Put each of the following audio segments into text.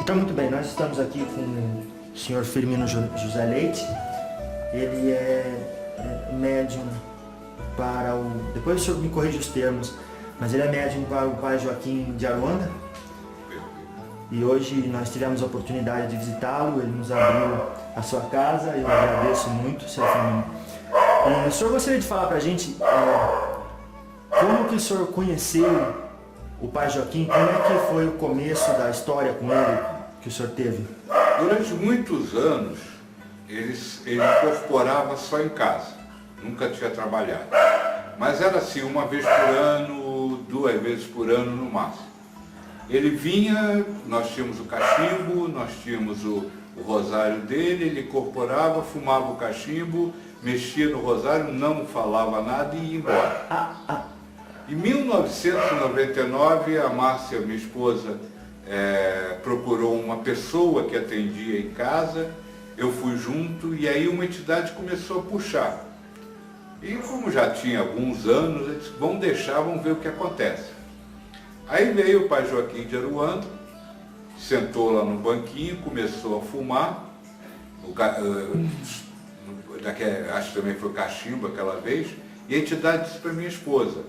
Então, muito bem, nós estamos aqui com o senhor Firmino José Leite. Ele é médium para o... Depois o senhor me corrige os termos, mas ele é médium para o Pai Joaquim de Aruanda. E hoje nós tivemos a oportunidade de visitá-lo, ele nos abriu a sua casa, eu agradeço muito, senhor Firmino. E o senhor gostaria de falar para a gente como que o senhor conheceu o Pai Joaquim, como é que foi o começo da história com ele que o senhor teve? Durante muitos anos, ele incorporava só em casa, nunca tinha trabalhado. Mas era assim, uma vez por ano, 2 vezes por ano no máximo. Ele vinha, nós tínhamos o cachimbo, nós tínhamos o rosário dele, ele incorporava, fumava o cachimbo, mexia no rosário, não falava nada e ia embora. Em 1999, a Márcia, minha esposa, procurou uma pessoa que atendia em casa, eu fui junto e aí uma entidade começou a puxar. E como já tinha alguns anos, eu disse, vamos deixar, vamos ver o que acontece. Aí veio o Pai Joaquim de Aruanda, sentou lá no banquinho, começou a fumar, acho que também foi cachimbo aquela vez, e a entidade disse para minha esposa,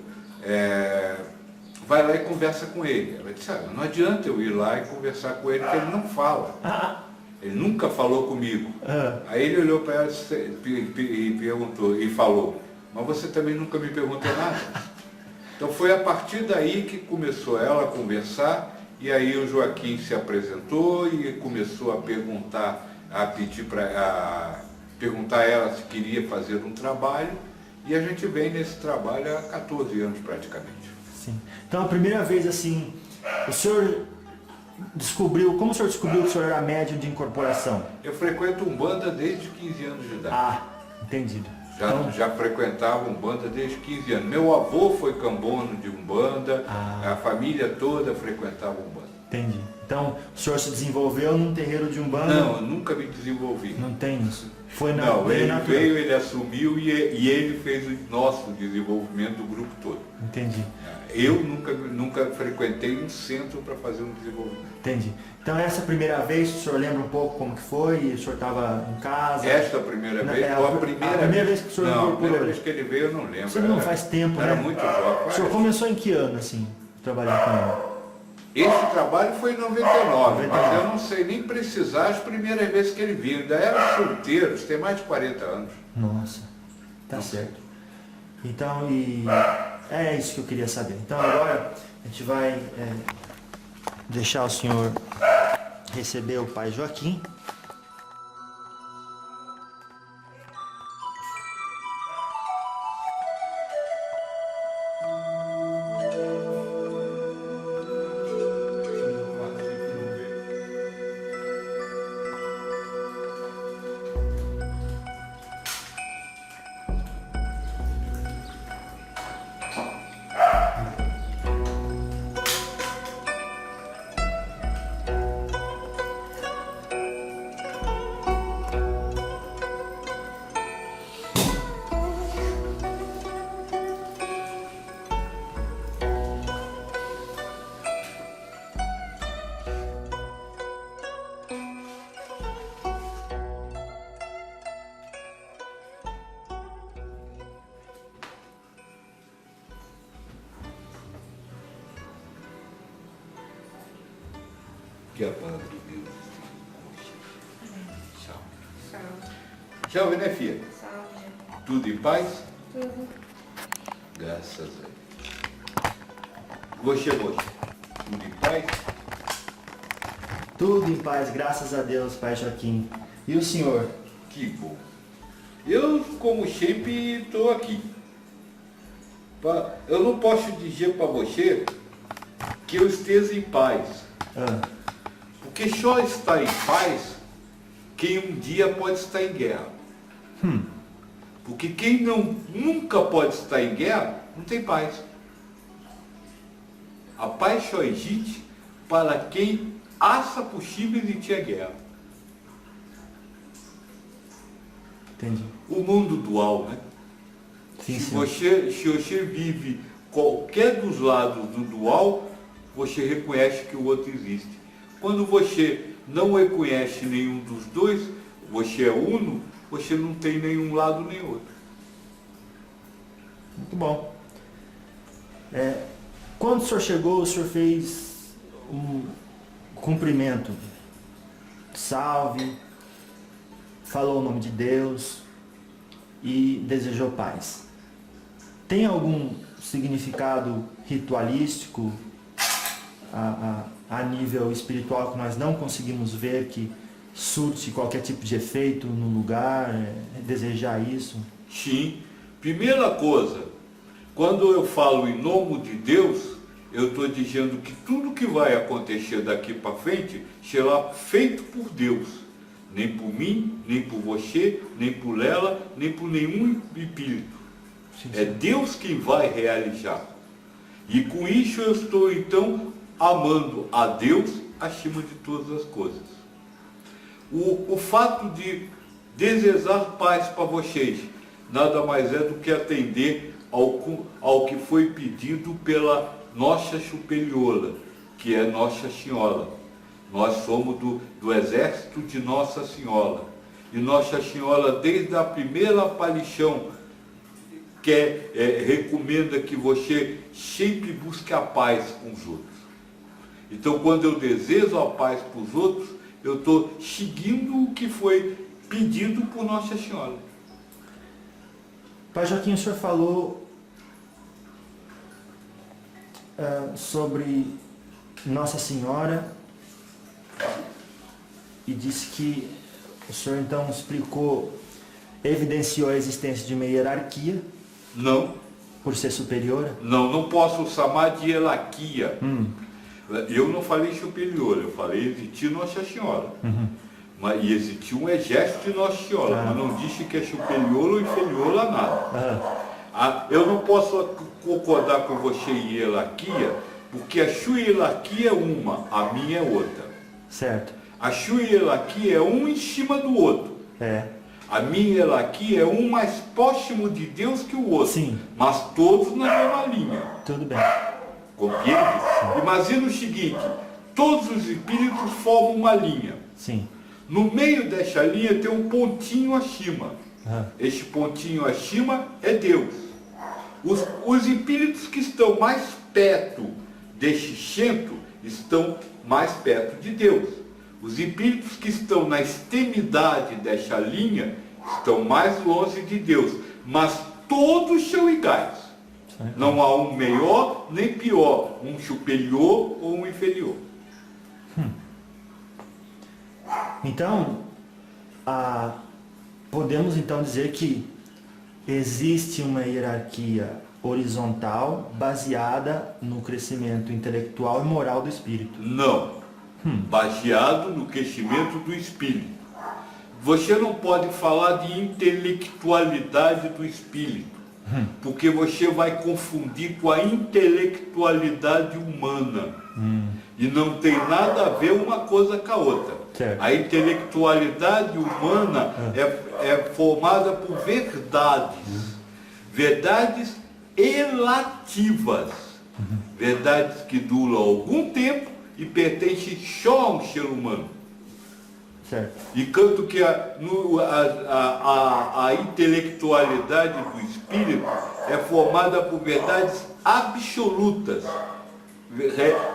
vai lá e conversa com ele. Ela disse, não adianta eu ir lá e conversar com ele, porque ele não fala. Ele nunca falou comigo. Aí ele olhou para ela e perguntou, e falou, mas você também nunca me perguntou nada. Então foi a partir daí que começou ela a conversar, e aí o Joaquim se apresentou e começou a perguntar, perguntar a ela se queria fazer um trabalho, e a gente vem nesse trabalho há 14 anos praticamente. Sim. Então a primeira vez assim, o senhor descobriu, como o senhor descobriu que o senhor era médium de incorporação? Eu frequento Umbanda desde 15 anos de idade. Entendido. Já frequentava Umbanda desde 15 anos. Meu avô foi cambono de Umbanda, a família toda frequentava Umbanda. Entendi. Então, o senhor se desenvolveu num terreiro de Umbanda? Não, eu nunca me desenvolvi. Não tem isso? Foi não, ele veio, ele assumiu e ele fez o nosso desenvolvimento do grupo todo. Entendi. Eu nunca frequentei um centro para fazer um desenvolvimento. Entendi. Então essa primeira vez, o senhor lembra um pouco como que foi? O senhor estava em casa? Esta primeira vez? Ou a primeira vez que o senhor Não, a primeira ele? vez que ele veio eu não lembro. Você não faz tempo, era né? Muito jovem. O senhor começou em que ano, assim, trabalhar com ele? Esse trabalho foi em 99, mas eu não sei nem precisar as primeiras vezes que ele veio. Ainda era solteiro, tem mais de 40 anos. Nossa, tá certo. Então, é isso que eu queria saber. Então agora a gente vai deixar o senhor receber o Pai Joaquim. Que a palavra de Deus. Tchau. Tchau, né, filha? Salve. Tudo em paz? Tudo. Graças a Deus. Você. Tudo em paz? Tudo em paz, graças a Deus, Pai Joaquim. E o senhor? Que bom. Eu, como sempre, estou aqui. Eu não posso dizer para você que eu esteja em paz. Porque só está em paz quem um dia pode estar em guerra. Porque quem nunca pode estar em guerra, não tem paz. A paz só existe para quem acha possível existir a guerra. Entendi. O mundo dual, né? Sim, se você vive qualquer dos lados do dual, você reconhece que o outro existe. Quando você não reconhece nenhum dos dois, você é uno, você não tem nenhum lado nem outro. Muito bom. Quando o senhor chegou, o senhor fez um cumprimento. Salve, falou o nome de Deus e desejou paz. Tem algum significado ritualístico a nível espiritual que nós não conseguimos ver, que surte qualquer tipo de efeito no lugar, desejar isso? Sim. Primeira coisa, quando eu falo em nome de Deus, eu estou dizendo que tudo que vai acontecer daqui para frente será feito por Deus. Nem por mim, nem por você, nem por ela, nem por nenhum espírito. Sim, sim. É Deus quem vai realizar. E com isso eu estou então amando a Deus acima de todas as coisas. O fato de desejar paz para vocês nada mais é do que atender ao que foi pedido pela Nossa Superiora, que é Nossa Senhora. Nós somos do exército de Nossa Senhora. E Nossa Senhora, desde a primeira aparição, recomenda que você sempre busque a paz com os outros. Então, quando eu desejo a paz para os outros, eu estou seguindo o que foi pedido por Nossa Senhora. Pai Joaquim, o senhor falou sobre Nossa Senhora e disse que o senhor então evidenciou a existência de uma hierarquia. Não. Por ser superior? Não posso chamar de hierarquia. Eu não falei superior, eu falei existir Nossa Senhora. Mas existir um exército de Nossa Senhora, mas não disse que é superior ou inferior a nada. Eu não posso concordar com você em hierarquia, porque a sua hierarquia é uma, a minha é outra. Certo. A sua hierarquia é um em cima do outro. A minha hierarquia é um mais próximo de Deus que o outro. Sim. Mas todos na mesma linha. Tudo bem. Compreende? Imagina o seguinte, todos os espíritos formam uma linha. Sim. No meio dessa linha tem um pontinho acima. Este pontinho acima é Deus. Os espíritos que estão mais perto deste centro estão mais perto de Deus. Os espíritos que estão na extremidade dessa linha estão mais longe de Deus. Mas todos são iguais. Não há um melhor nem pior, um superior ou um inferior. Então, podemos então dizer que existe uma hierarquia horizontal baseada no crescimento intelectual e moral do espírito. Não. Baseado no crescimento do espírito. Você não pode falar de intelectualidade do espírito, porque você vai confundir com a intelectualidade humana. E não tem nada a ver uma coisa com a outra. Certo. A intelectualidade humana é formada por verdades. Verdades relativas. Verdades que duram algum tempo e pertencem só a um ser humano. Certo. Enquanto que a intelectualidade do espírito é formada por verdades absolutas,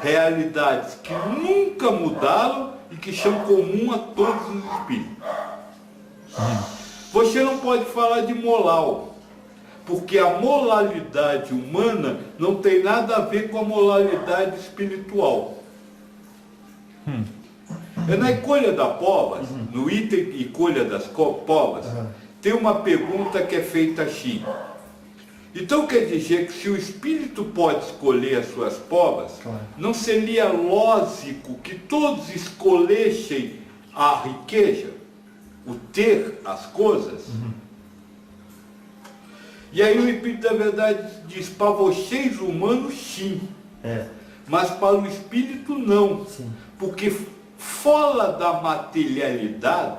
realidades que nunca mudaram e que são comuns a todos os espíritos. Você não pode falar de moral, porque a moralidade humana não tem nada a ver com a moralidade espiritual. Na Escolha das Provas, no item Escolha das Provas, tem uma pergunta que é feita assim. Então quer dizer que se o espírito pode escolher as suas provas, não seria lógico que todos escolhessem a riqueza, o ter as coisas? E aí o Espírito da Verdade diz, para vocês humanos sim, mas para o Espírito não. Sim. Porque fora da materialidade,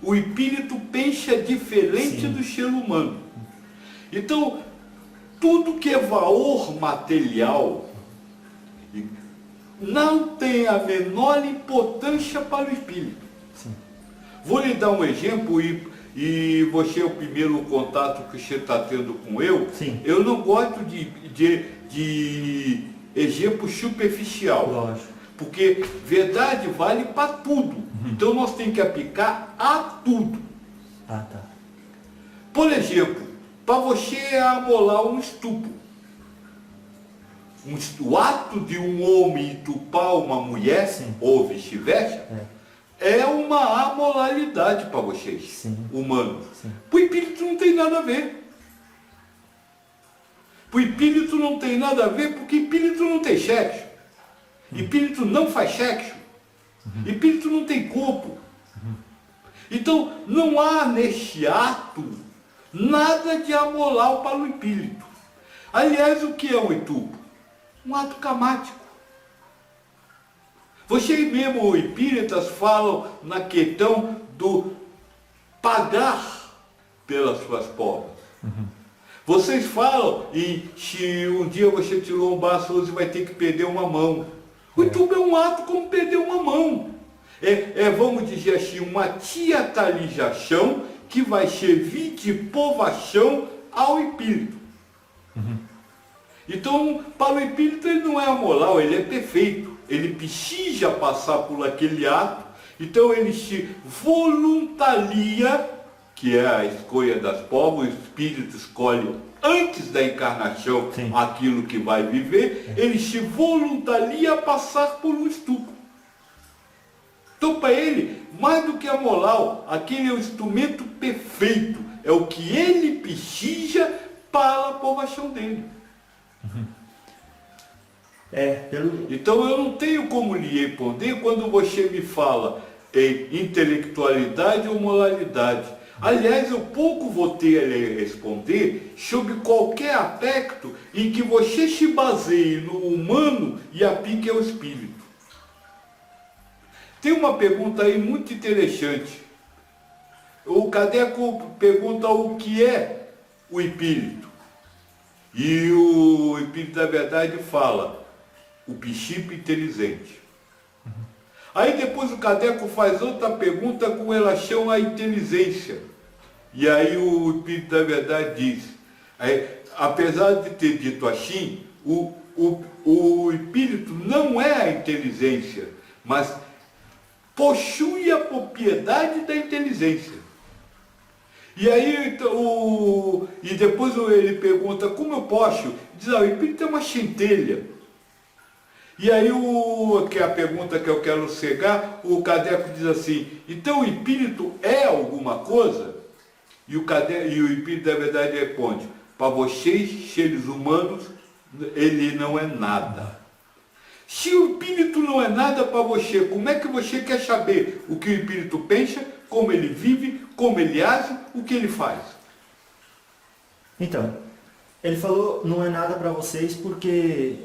o Espírito pensa diferente do ser humano. Então, tudo que é valor material, não tem a menor importância para o espírito. Sim. Vou lhe dar um exemplo e você é o primeiro contato que você está tendo com eu. Sim. Eu não gosto de exemplo superficial. Lógico. Porque verdade vale para tudo. Então nós temos que aplicar a tudo. Ah, tá. Por exemplo, para você amolar um estupro. O ato de um homem estuprar uma mulher, Sim. ou vice-versa, é uma amoralidade para vocês, Sim. humanos. Sim. Para o espírito não tem nada a ver. Para o espírito não tem nada a ver, porque espírito não tem sexo. Espírito não faz sexo. Espírito não tem corpo. Então, não há neste ato nada de amoral para o espírito. Aliás, o que é um estupro? Um ato camático. Vocês mesmo, os espíritas, falam na questão do pagar pelas suas povas. Vocês falam em se um dia você tirou um braço, você vai ter que perder uma mão. O estupro é um ato como perder uma mão. Vamos dizer assim, uma teatralização que vai servir de provação ao espírito. Então, para o espírito ele não é amoral, ele é perfeito. Ele precisa passar por aquele ato, então ele se voluntaria, que é a escolha das provas, o espírito escolhe antes da encarnação Sim. aquilo que vai viver, ele se voluntaria a passar por um estupro. Então, para ele, mais do que a moral, aquele é o instrumento perfeito, é o que ele precisa para a aprovação dele. Então eu não tenho como lhe responder quando você me fala em intelectualidade ou moralidade. Aliás, eu pouco vou ter a lhe responder sobre qualquer aspecto em que você se baseie no humano e aplique ao espírito. Tem uma pergunta aí muito interessante. O Kardec pergunta o que é o espírito. E o espírito da verdade fala, o princípio inteligente. Aí depois o Kardec faz outra pergunta com relação à inteligência. E aí o espírito da verdade diz, apesar de ter dito assim, o espírito não é a inteligência, mas possui a propriedade da inteligência. E aí e depois ele pergunta, como eu posso? Diz, o espírito é uma centelha. E aí, que é a pergunta que eu quero chegar, o Kardec diz assim, então o espírito é alguma coisa? E o espírito da verdade responde, para vocês, seres humanos, ele não é nada. Se o espírito não é nada para você, como é que você quer saber o que o espírito pensa, como ele vive, como ele age, o que ele faz? Então, ele falou, não é nada para vocês porque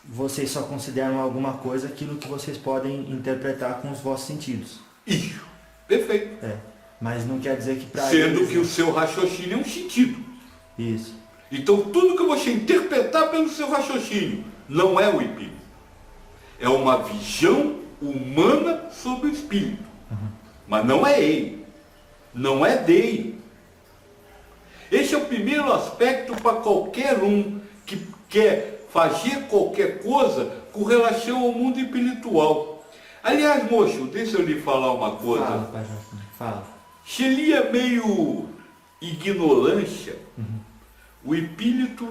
vocês só consideram alguma coisa aquilo que vocês podem interpretar com os vossos sentidos. Isso, perfeito. Mas não quer dizer que para sendo eles, que o seu raciocínio é um sentido. Isso. Então tudo que você interpretar pelo seu raciocínio não é o espírito. É uma visão humana sobre o espírito. Mas não é ele. Não é dele. Esse é o primeiro aspecto para qualquer um que quer fazer qualquer coisa com relação ao mundo espiritual. Aliás, moço, deixa eu lhe falar uma coisa. Fala, Pai Joaquim, fala. Se ele é meio ignorância, o espírito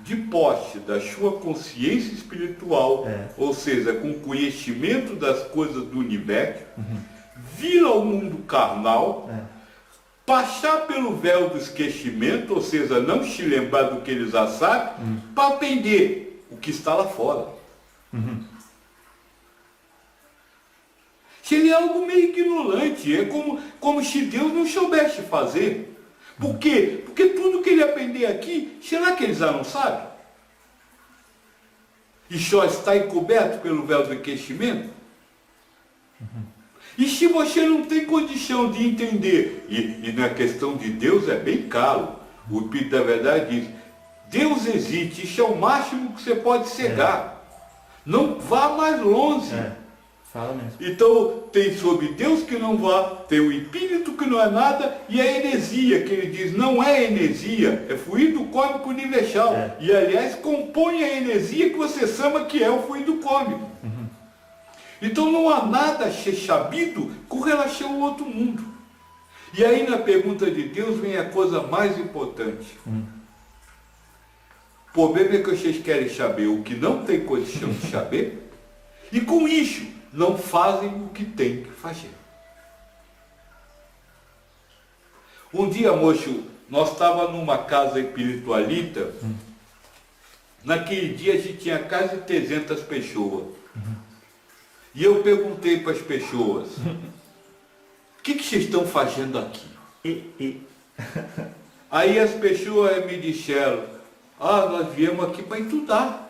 de posse da sua consciência espiritual, ou seja, com conhecimento das coisas do universo, vir ao mundo carnal, passar pelo véu do esquecimento, ou seja, não se lembrar do que ele já sabe, para aprender o que está lá fora. Seria algo meio ignorante, é como se Deus não soubesse fazer. Por quê? Porque tudo que ele aprender aqui, será que ele já não sabe? E só está encoberto pelo véu do esquecimento? E se você não tem condição de entender, e na questão de Deus é bem claro, o Espírito da Verdade diz, Deus existe, isso é o máximo que você pode chegar. Não vá mais longe. Fala mesmo. Então, tem sobre Deus que não vá, tem o espírito que não é nada, e a heresia, que ele diz, não é heresia, é fluido cômico universal. E, aliás, compõe a heresia que você chama que é o fluido cômico. Então, não há nada a ser sabido com relação ao outro mundo. E aí, na pergunta de Deus, vem a coisa mais importante. O problema é que vocês querem saber o que não tem condição de saber, e com isso, não fazem o que tem que fazer. Um dia, moço, nós estávamos numa casa espiritualita. Naquele dia a gente tinha quase 300 pessoas. E eu perguntei para as pessoas, o que vocês estão fazendo aqui? Aí as pessoas me disseram, nós viemos aqui para estudar.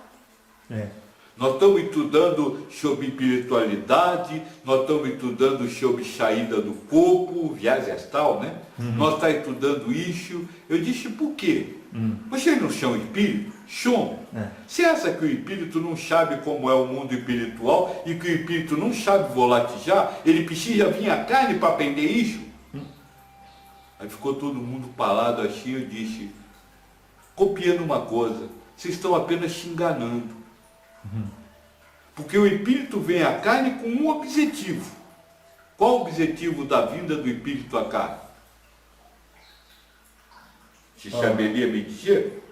Nós estamos estudando sobre espiritualidade, nós estamos estudando sobre saída do corpo, viagem astral, né? Nós estamos estudando isso. Eu disse, por quê? Vocês não são espírito? São. Você acha que o espírito não sabe como é o mundo espiritual e que o espírito não sabe volatilizar? Ele precisa vir a carne para aprender isso? Aí ficou todo mundo parado assim, eu disse, copiando uma coisa, vocês estão apenas se enganando. Porque o espírito vem à carne com um objetivo. Qual o objetivo da vinda do espírito à carne? Você saberia me dizer?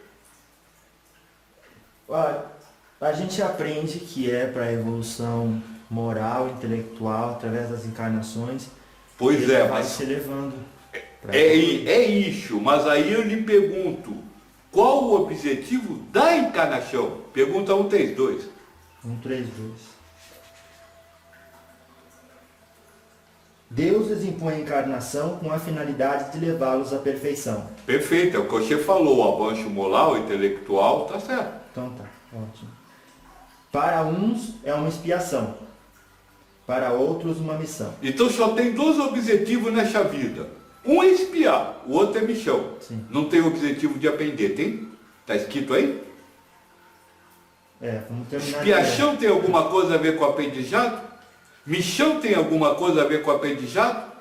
A gente aprende que é para a evolução moral, intelectual, através das encarnações. Pois ele é, vai mas se elevando. É isso, mas aí eu lhe pergunto, qual o objetivo da encarnação? Pergunta 132. 132. Deus lhes impõe a encarnação com a finalidade de levá-los à perfeição. Perfeito, é o que você falou, o avanço moral, intelectual, tá certo. Então tá, ótimo. Para uns é uma expiação, para outros uma missão. Então só tem dois objetivos nessa vida. Um é espiar, o outro é missão. Sim. Não tem objetivo de aprender, tem? Está escrito aí? Vamos terminar. Expiação tem alguma coisa a ver com aprendizado? Missão tem alguma coisa a ver com aprendizado?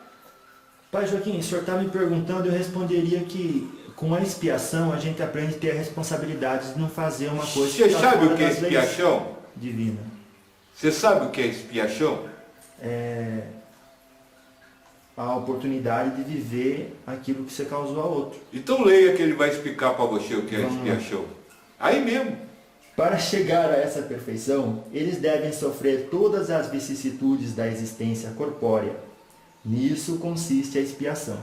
Pai Joaquim, o senhor está me perguntando, eu responderia que com a expiação a gente aprende a ter a responsabilidade de não fazer uma coisa Você tá sabe fora o que é das leis expiação? divina. Você sabe o que é expiação? É a oportunidade de viver aquilo que você causou a outro. Então leia que ele vai explicar para você o que é Vamos lá. expiação. Aí mesmo. Para chegar a essa perfeição, eles devem sofrer todas as vicissitudes da existência corpórea. Nisso consiste a expiação.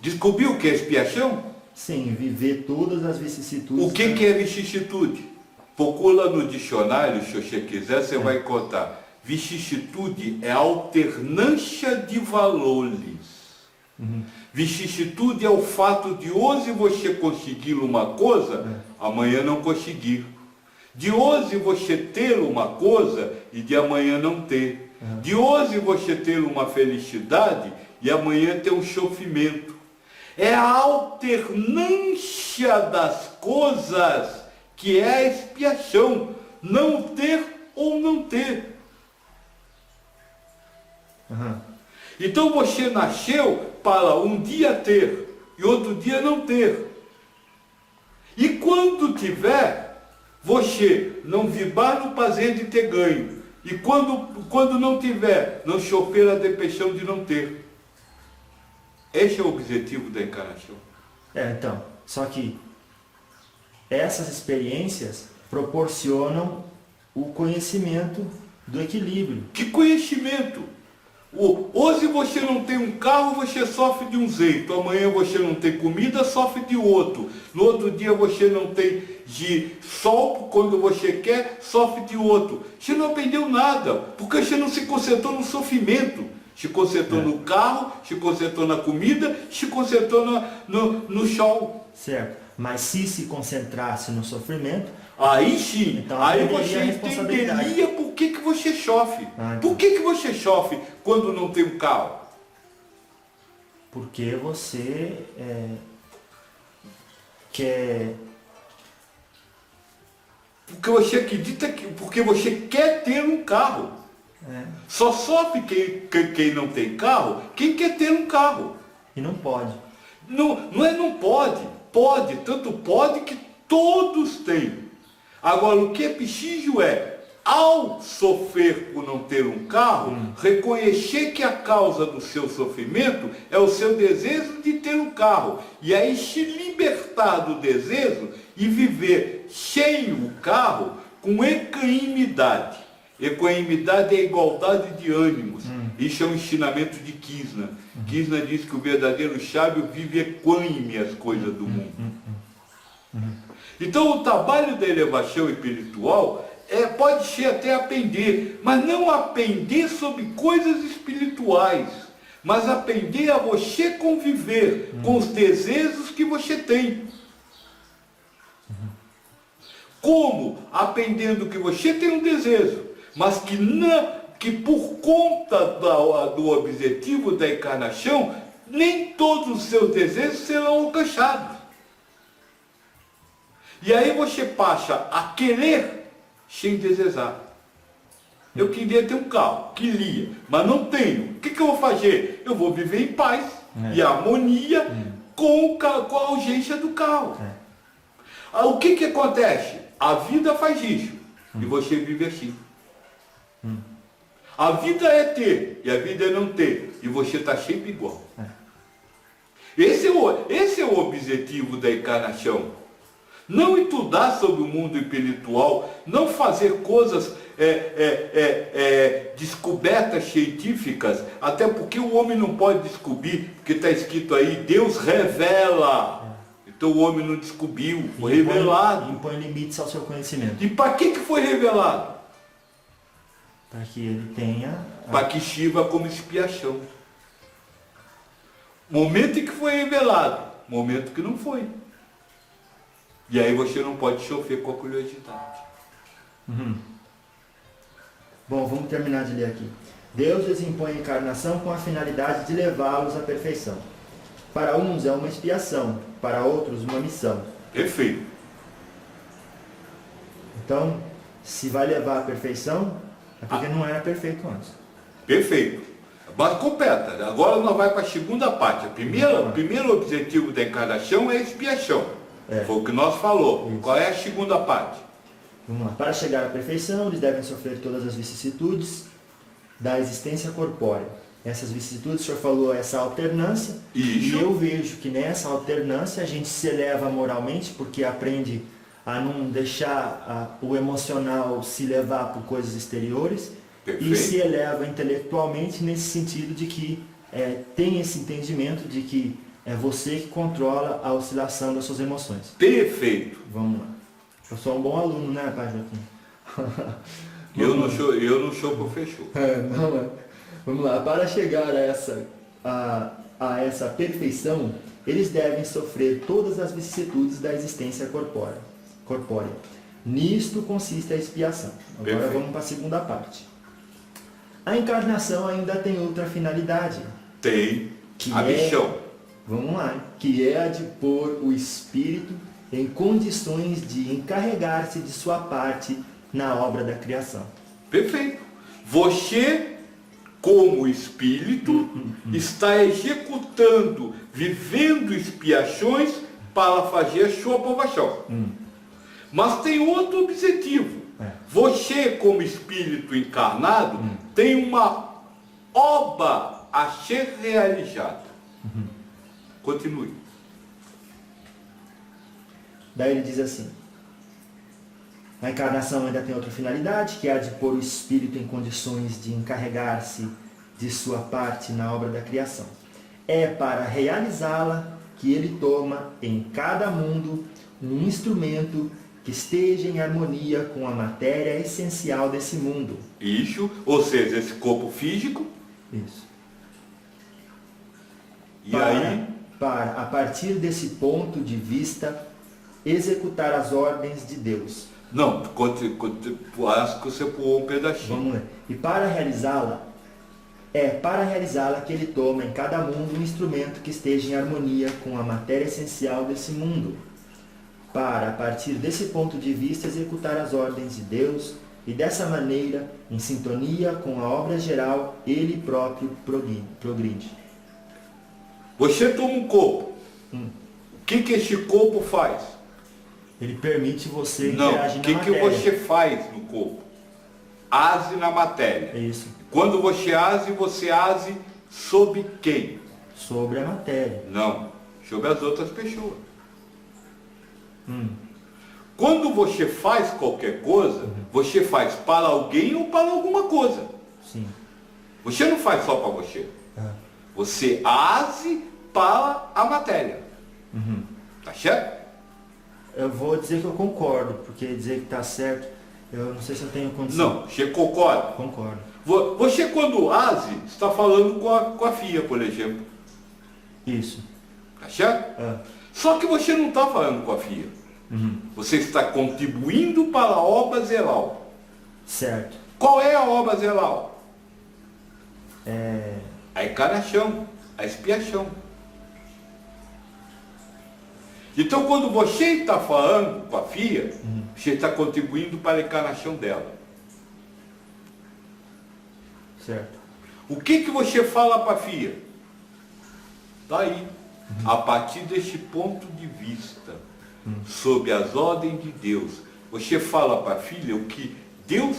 Descobriu o que é expiação? Sim, viver todas as vicissitudes. O que é vicissitude? Procura no dicionário, se você quiser, você vai encontrar. Vicissitude é alternância de valores. Vicissitude é o fato de hoje você conseguir uma coisa, amanhã não conseguir. De hoje você ter uma coisa e de amanhã não ter. De hoje você ter uma felicidade e amanhã ter um sofrimento. É a alternância das coisas que é a expiação. Não ter ou não ter. Então você nasceu para um dia ter e outro dia não ter. E quando tiver, você não vibrar no prazer de ter ganho. E quando não tiver, não sofrer a depressão de não ter. Esse é o objetivo da encarnação. Então, só que essas experiências proporcionam o conhecimento do equilíbrio. Que conhecimento! Hoje você não tem um carro, você sofre de um jeito. Amanhã você não tem comida, sofre de outro. No outro dia você não tem de sol, quando você quer, sofre de outro. Você não aprendeu nada, porque você não se concentrou no sofrimento. Se concentrou no carro, se concentrou na comida, se concentrou no sol. Certo. Mas se concentrasse no sofrimento, aí sim, então, aí você entenderia por que você sofre. Então. Por que você sofre quando não tem um carro? Porque você quer Porque você acredita que, porque você quer ter um carro. Só sofre quem não tem carro, quem quer ter um carro. E não pode. Não pode. Pode, tanto pode que todos têm. Agora, o que é preciso é, ao sofrer por não ter um carro, reconhecer que a causa do seu sofrimento é o seu desejo de ter um carro. E aí se libertar do desejo e viver sem o carro com equanimidade. Equanimidade é igualdade de ânimos. Isso é um ensinamento de Krishna. Krishna diz que o verdadeiro sábio vive equânime as coisas do mundo. Então o trabalho da elevação espiritual pode ser até aprender, mas não aprender sobre coisas espirituais, mas aprender a você conviver com os desejos que você tem. Como? Aprendendo que você tem um desejo, mas que por conta do objetivo da encarnação, nem todos os seus desejos serão alcançados. E aí você passa a querer sem desejar. Eu queria ter um carro, queria, mas não tenho. O que eu vou fazer? Eu vou viver em paz e harmonia com a urgência do carro. O que acontece? A vida faz isso e você vive assim. A vida é ter e a vida é não ter, e você está sempre igual. Esse é o objetivo da encarnação. Não estudar sobre o mundo espiritual, não fazer coisas, descobertas científicas, até porque o homem não pode descobrir, porque está escrito aí, Deus revela. Então o homem não descobriu, foi revelado. Impõe limites ao seu conhecimento. E para que foi revelado? Para que ele tenha... Para que sirva como expiação. Momento em que foi revelado, momento que não foi. E aí você não pode sofrer com a curiosidade. Bom, vamos terminar de ler aqui. Deus lhes impõe a encarnação com a finalidade de levá-los à perfeição. Para uns é uma expiação, para outros uma missão. Perfeito. Então, se vai levar à perfeição, é porque não era perfeito antes. Perfeito. Mas completa. Agora nós vamos para a segunda parte. O primeiro objetivo da encarnação é a expiação. Foi o que nós falou. Isso. Qual é a segunda parte? Vamos lá. Para chegar à perfeição, eles devem sofrer todas as vicissitudes da existência corpórea. Essas vicissitudes, o senhor falou, essa alternância. Isso. E eu vejo que nessa alternância a gente se eleva moralmente, porque aprende a não deixar o emocional se levar por coisas exteriores. Perfeito. E se eleva intelectualmente nesse sentido de que tem esse entendimento de que é você que controla a oscilação das suas emoções. Perfeito. Vamos lá. Eu sou um bom aluno, né, Pai Joaquim? Eu não sou professor. Não. Vamos lá. Para chegar a essa perfeição, eles devem sofrer todas as vicissitudes da existência corpórea. Nisto consiste a expiação. Agora Perfeito. Vamos para a segunda parte. A encarnação ainda tem outra finalidade. Tem. A missão. Vamos lá. Que é a de pôr o espírito em condições de encarregar-se de sua parte na obra da criação. Perfeito. Você, como espírito, está executando, vivendo expiações para fazer a sua aprovação. Mas tem outro objetivo. Você, como espírito encarnado, tem uma obra a ser realizada. Continue. Daí ele diz assim: a encarnação ainda tem outra finalidade, que é a de pôr o espírito em condições de encarregar-se de sua parte na obra da criação. É para realizá-la que ele toma em cada mundo um instrumento que esteja em harmonia com a matéria essencial desse mundo. Isso, ou seja, esse corpo físico. Isso. E aí? Para, a partir desse ponto de vista, executar as ordens de Deus. Não, acho que você pulou um pedacinho. Vamos ler. E para realizá-la, que ele toma em cada mundo um instrumento que esteja em harmonia com a matéria essencial desse mundo, para, a partir desse ponto de vista, executar as ordens de Deus e dessa maneira, em sintonia com a obra geral, ele próprio progride. Você toma um corpo. O que este corpo faz? Ele permite você Não, interagir o na que matéria. você faz no corpo? Age na matéria. É isso, Quando você age sobre quem? sobre a matéria. Não, sobre as outras pessoas. Quando você faz qualquer coisa, você faz para alguém ou para alguma coisa. Sim. Você não faz só para você. Ah, Você age para a matéria. Tá certo? eu vou dizer que eu concordo, porque dizer que está certo, eu não sei se eu tenho condição. Não, você concorda? Concordo. Você quando age, está falando com a FIA, por exemplo. Isso. Tá certo? Ah, Só que você não está falando com a FIA. Você está contribuindo para a obra zelal. certo. Qual é a obra zelal? É, A encarnação, a expiação. Então, quando você está falando com a FIA, você está contribuindo para a encarnação dela. certo. O que você fala para a FIA? Daí, a partir deste ponto de vista, sob as ordens de Deus, você fala para a filha o que Deus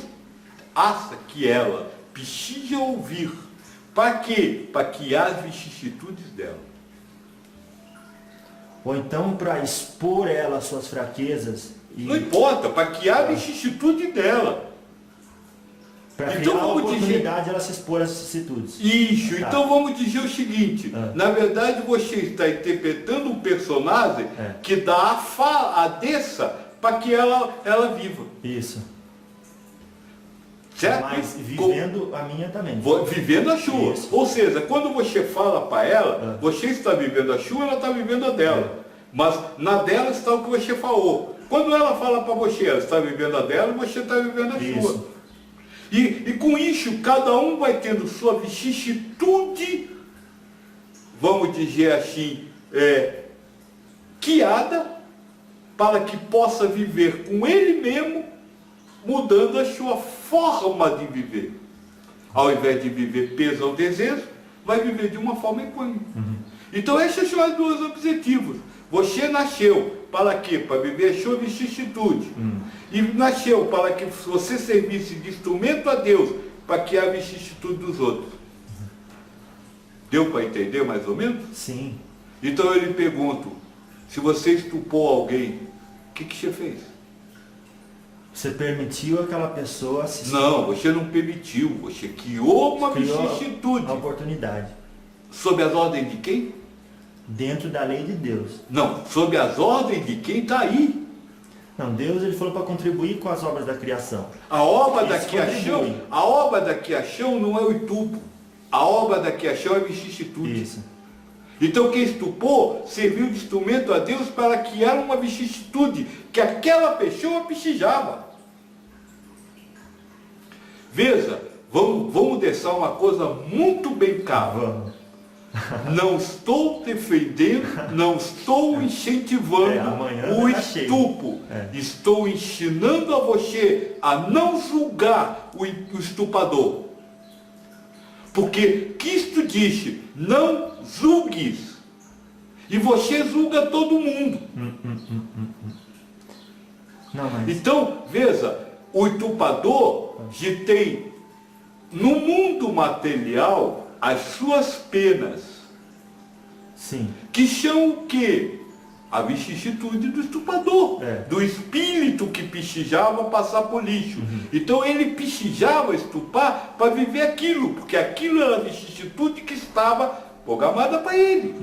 acha que ela precisa ouvir. Para quê? Para que as vicissitudes dela. Ou então para expor ela às suas fraquezas e Não importa, para que a vicissitude dela. para Então criar a vamos dizer- oportunidade de ela se expor às vicissitudes. Isso, Tá. então vamos dizer o seguinte, Ah. na verdade você está interpretando um personagem É. que dá a desça para que ela viva. Isso. Certo? Mas vivendo a minha também. Vivendo a sua. Isso. Ou seja, quando você fala para ela, Ah. você está vivendo a sua, ela está vivendo a dela. Mas na dela está o que você falou. Quando ela fala para você, ela está vivendo a dela e você está vivendo a Isso. sua. E com isso, cada um vai tendo sua vicissitude, vamos dizer assim, guiada, para que possa viver com ele mesmo, mudando a sua forma de viver. Ao invés de viver peso ao desejo, vai viver de uma forma equânime. Então esses são os dois objetivos. Você nasceu para quê? Para viver a sua vicissitude. E nasceu para que você servisse de instrumento a Deus, para que a vicissitude dos outros. Deu para entender mais ou menos? Sim. Então eu lhe pergunto, se você estupou alguém, o que você fez? Você permitiu aquela pessoa se Não, você não permitiu, você criou uma criou vicissitude. a oportunidade Sob as ordens de quem? dentro da lei de Deus. Não, sob as ordens de quem está aí. Não, Deus ele falou para contribuir com as obras da criação. A obra Isso da criação, contribui. a obra da criação não é o estupo. A obra da criação é a vicissitude. Isso. Então quem estupou serviu de instrumento a Deus para criar uma vicissitude que aquela pessoa precisava. Veja, vamos deixar uma coisa muito bem clara. Vamos. Não estou defendendo, não estou incentivando amanhã o vai tá cheio. estupro. Estou ensinando a você a não julgar o estuprador. Porque Cristo disse, não julgues. E você julga todo mundo. Não, mas Então, veja, o estuprador tem no mundo material as suas penas, sim. que são o quê? A vicissitude do estuprador, do espírito que precisava passar por lixo. Então ele precisava estuprar para viver aquilo, porque aquilo era a vicissitude que estava programada para ele.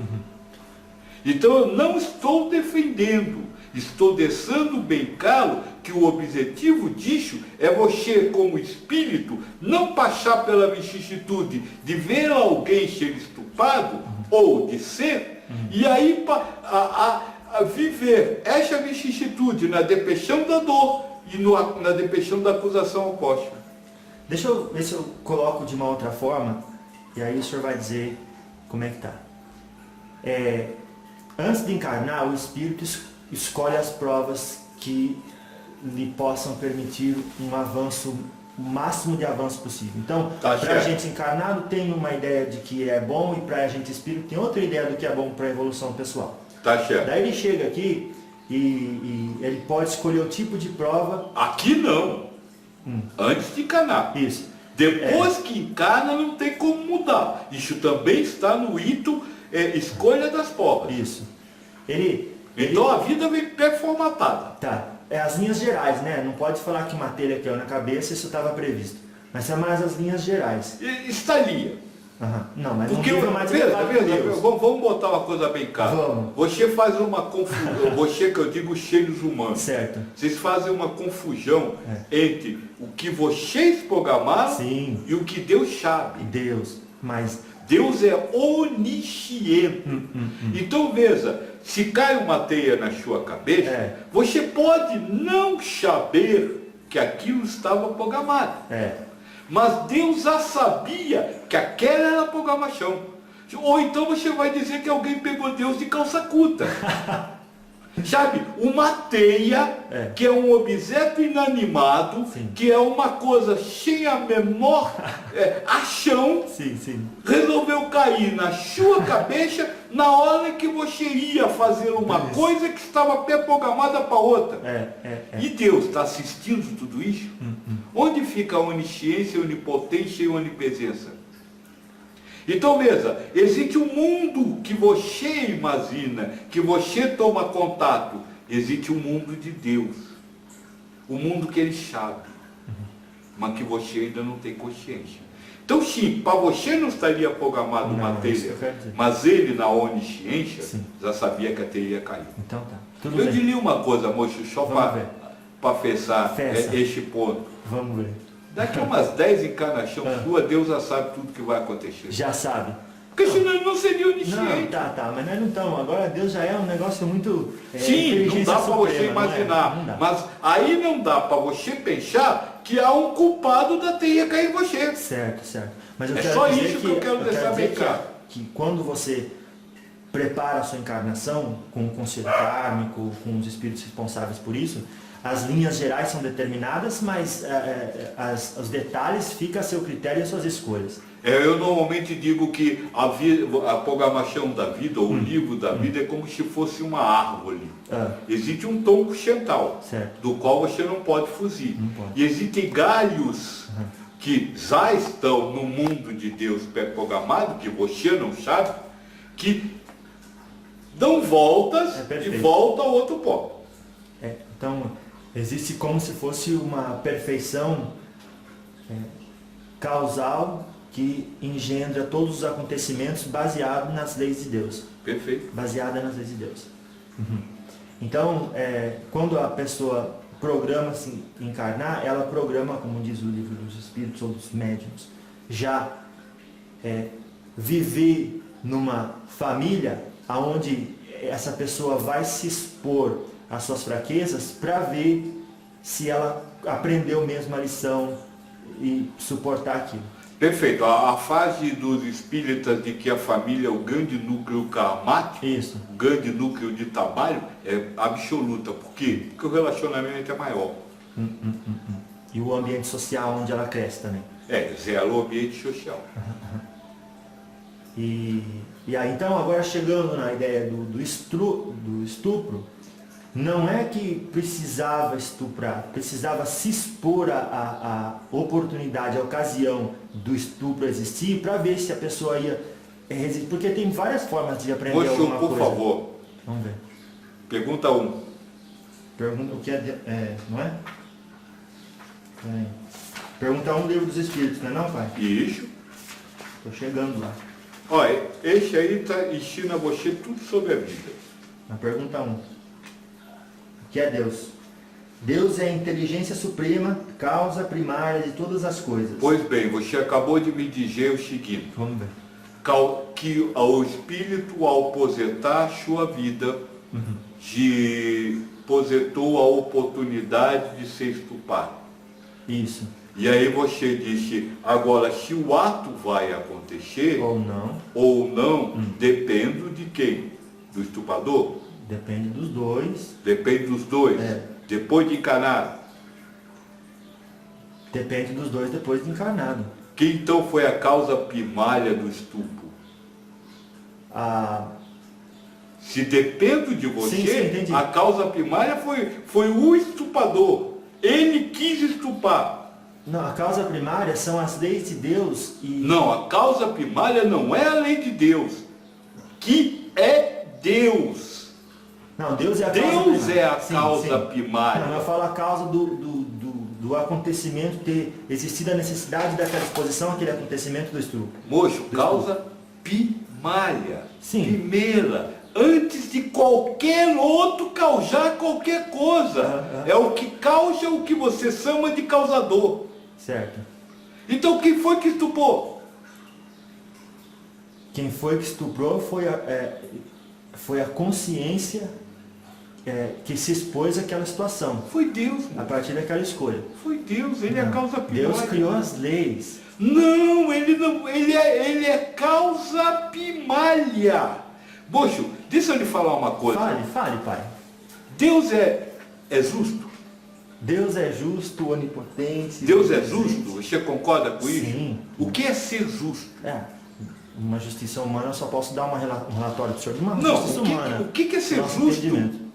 Então eu não estou defendendo, estou deixando bem claro que o objetivo disso é você, como espírito, não passar pela vicissitude de ver alguém ser estuprado ou de ser, e aí a viver essa vicissitude na depressão da dor e na depressão da acusação apóstata. deixa eu ver se eu coloco de uma outra forma, e aí o senhor vai dizer como é que tá. Antes de encarnar, o espírito escolhe as provas que lhe possam permitir um avanço, o máximo de avanço possível. Então, Tá para a certo. gente encarnado tem uma ideia de que é bom, e para a gente espírito tem outra ideia do que é bom para a evolução pessoal. Tá certo. Daí ele chega aqui e ele pode escolher o tipo de prova. Aqui não. Antes de encarnar. Isso. Depois que encarna, não tem como mudar. Isso também está no ito escolha das provas. Isso. Ele Então a vida vem pré-formatada. tá. É as linhas gerais, né? Não pode falar que uma telha caiu na cabeça, isso estava previsto. Mas são mais as linhas gerais. Estaria. Aham. Não, mas Porque, não mais veja, elevado que veja, Deus. vamos botar uma coisa bem clara. Vamos. Você faz uma confusão, você que eu digo os seres humanos. Certo. Vocês fazem uma confusão entre o que vocês programaram Sim. e o que Deus sabe. Deus. Mas Deus é onisciente. Então veja, se cai uma teia na sua cabeça, você pode não saber que aquilo estava programado. Mas Deus já sabia que aquela era a programação. Ou então você vai dizer que alguém pegou Deus de calça curta. Sabe, uma teia, que é um objeto inanimado, Sim. que é uma coisa sem a menor ação, sim. resolveu cair na sua cabeça na hora que você ia fazer uma Isso. coisa que estava pré-programada para outra. É. E Deus está assistindo tudo isso? Onde fica a onisciência, a onipotência e a onipresença? Então veja, existe um mundo que você imagina, que você toma contato. Existe um mundo de Deus. O mundo que Ele sabe, mas que você ainda não tem consciência. Então sim, para você não estaria programado uma Não, isso telha, que eu quero dizer. mas ele na onisciência Sim. já sabia que a telha ia cair. Então tá. Tudo Eu bem. diria uma coisa, moço, só Vamos ver. para fechar Fecha. este ponto. Vamos ver. Daqui a umas 10 encarnações suas, Deus já sabe tudo que vai acontecer. Já sabe. Porque senão ele não seria Não, onisciente. tá, mas nós não estamos. Agora Deus já é um negócio muito. Sim, não inteligência dá para você suprema, imaginar. Não dá. Mas aí não dá para você pensar que há um culpado da teia cair em você. Certo. Mas eu É quero só dizer isso que eu quero deixar dizer bem claro. que quando você prepara a sua encarnação com o conselho kármico, com os espíritos responsáveis por isso, as linhas gerais são determinadas, mas os detalhes ficam a seu critério e as suas escolhas. Eu normalmente digo que a programação da vida, ou o livro da vida, é como se fosse uma árvore. Existe um tronco central, Certo. do qual você não pode fugir. Não pode. E existem galhos que já estão no mundo de Deus pré-programado, que você não sabe, que dão voltas e perfeito. voltam ao outro pó. Então, existe como se fosse uma perfeição causal que engendra todos os acontecimentos baseado nas leis de Deus. Perfeito. Baseada nas leis de Deus. Então, quando a pessoa programa-se encarnar, ela programa, como diz o livro dos Espíritos ou dos Médiuns, já viver numa família onde essa pessoa vai se expor às suas fraquezas para ver se ela aprendeu mesmo a lição e suportar aquilo. Perfeito. A fase dos espíritas de que a família é o grande núcleo karmático, Isso. o grande núcleo de trabalho, é absoluta. Por quê? Porque o relacionamento é maior. E o ambiente social onde ela cresce também. Zela o ambiente social. E aí, então, agora chegando na ideia do estupro, não é que precisava estuprar, precisava se expor à oportunidade, à ocasião do estupro existir, para ver se a pessoa ia resistir. Porque tem várias formas de aprender Moço, alguma por coisa. favor, Vamos ver. pergunta 1. Pergunta o que não é? Peraí. Pergunta 1 livro dos Espíritos, não é não, pai? Isso. Estou chegando lá. Olha, esse aí ensina você tudo sobre a vida. Na pergunta 1. O que é Deus? Deus é a inteligência suprema, causa primária de todas as coisas. Pois bem, você acabou de me dizer o seguinte, Vamos ver. que o espírito, ao aposentar sua vida, aposentou a oportunidade de ser estuprado. Isso. E aí você disse, agora se o ato vai acontecer Ou não. ou não, depende de quem? Do estuprador? Depende dos dois. Depende dos dois. É. Depois de encarnado. Depende dos dois depois de encarnado. Que então foi a causa primária do estupro? A... Se depende de você, Sim, entendi. a causa primária foi o estuprador. Ele quis estuprar. Não, a causa primária são as leis de Deus e... Não, a causa primária não é a lei de Deus, que é Deus. Não, Deus é a Deus causa primária. é a Sim, causa sim. primária. Não, eu falo a causa do acontecimento ter existido a necessidade daquela exposição, aquele acontecimento do estupro. Moço, causa primária. Sim. Primeira. Antes de qualquer outro causar qualquer coisa. É o que causa o que você chama de causador. Certo. Então quem foi que estuprou? Quem foi que estuprou foi a consciência que se expôs àquela situação, Foi Deus, a moço. partir daquela escolha. Foi Deus, ele é a causa primária. Deus criou as leis. Não, ele é causa primária. Moço, deixa eu lhe falar uma coisa. Fale, pai. Deus é justo? Deus é justo, onipotente. Deus é justo? Você concorda com isso? Sim. O que é ser justo? Uma justiça humana, eu só posso dar um relatório para o senhor de uma Não, justiça humana. o que é ser Nosso justo? entendimento.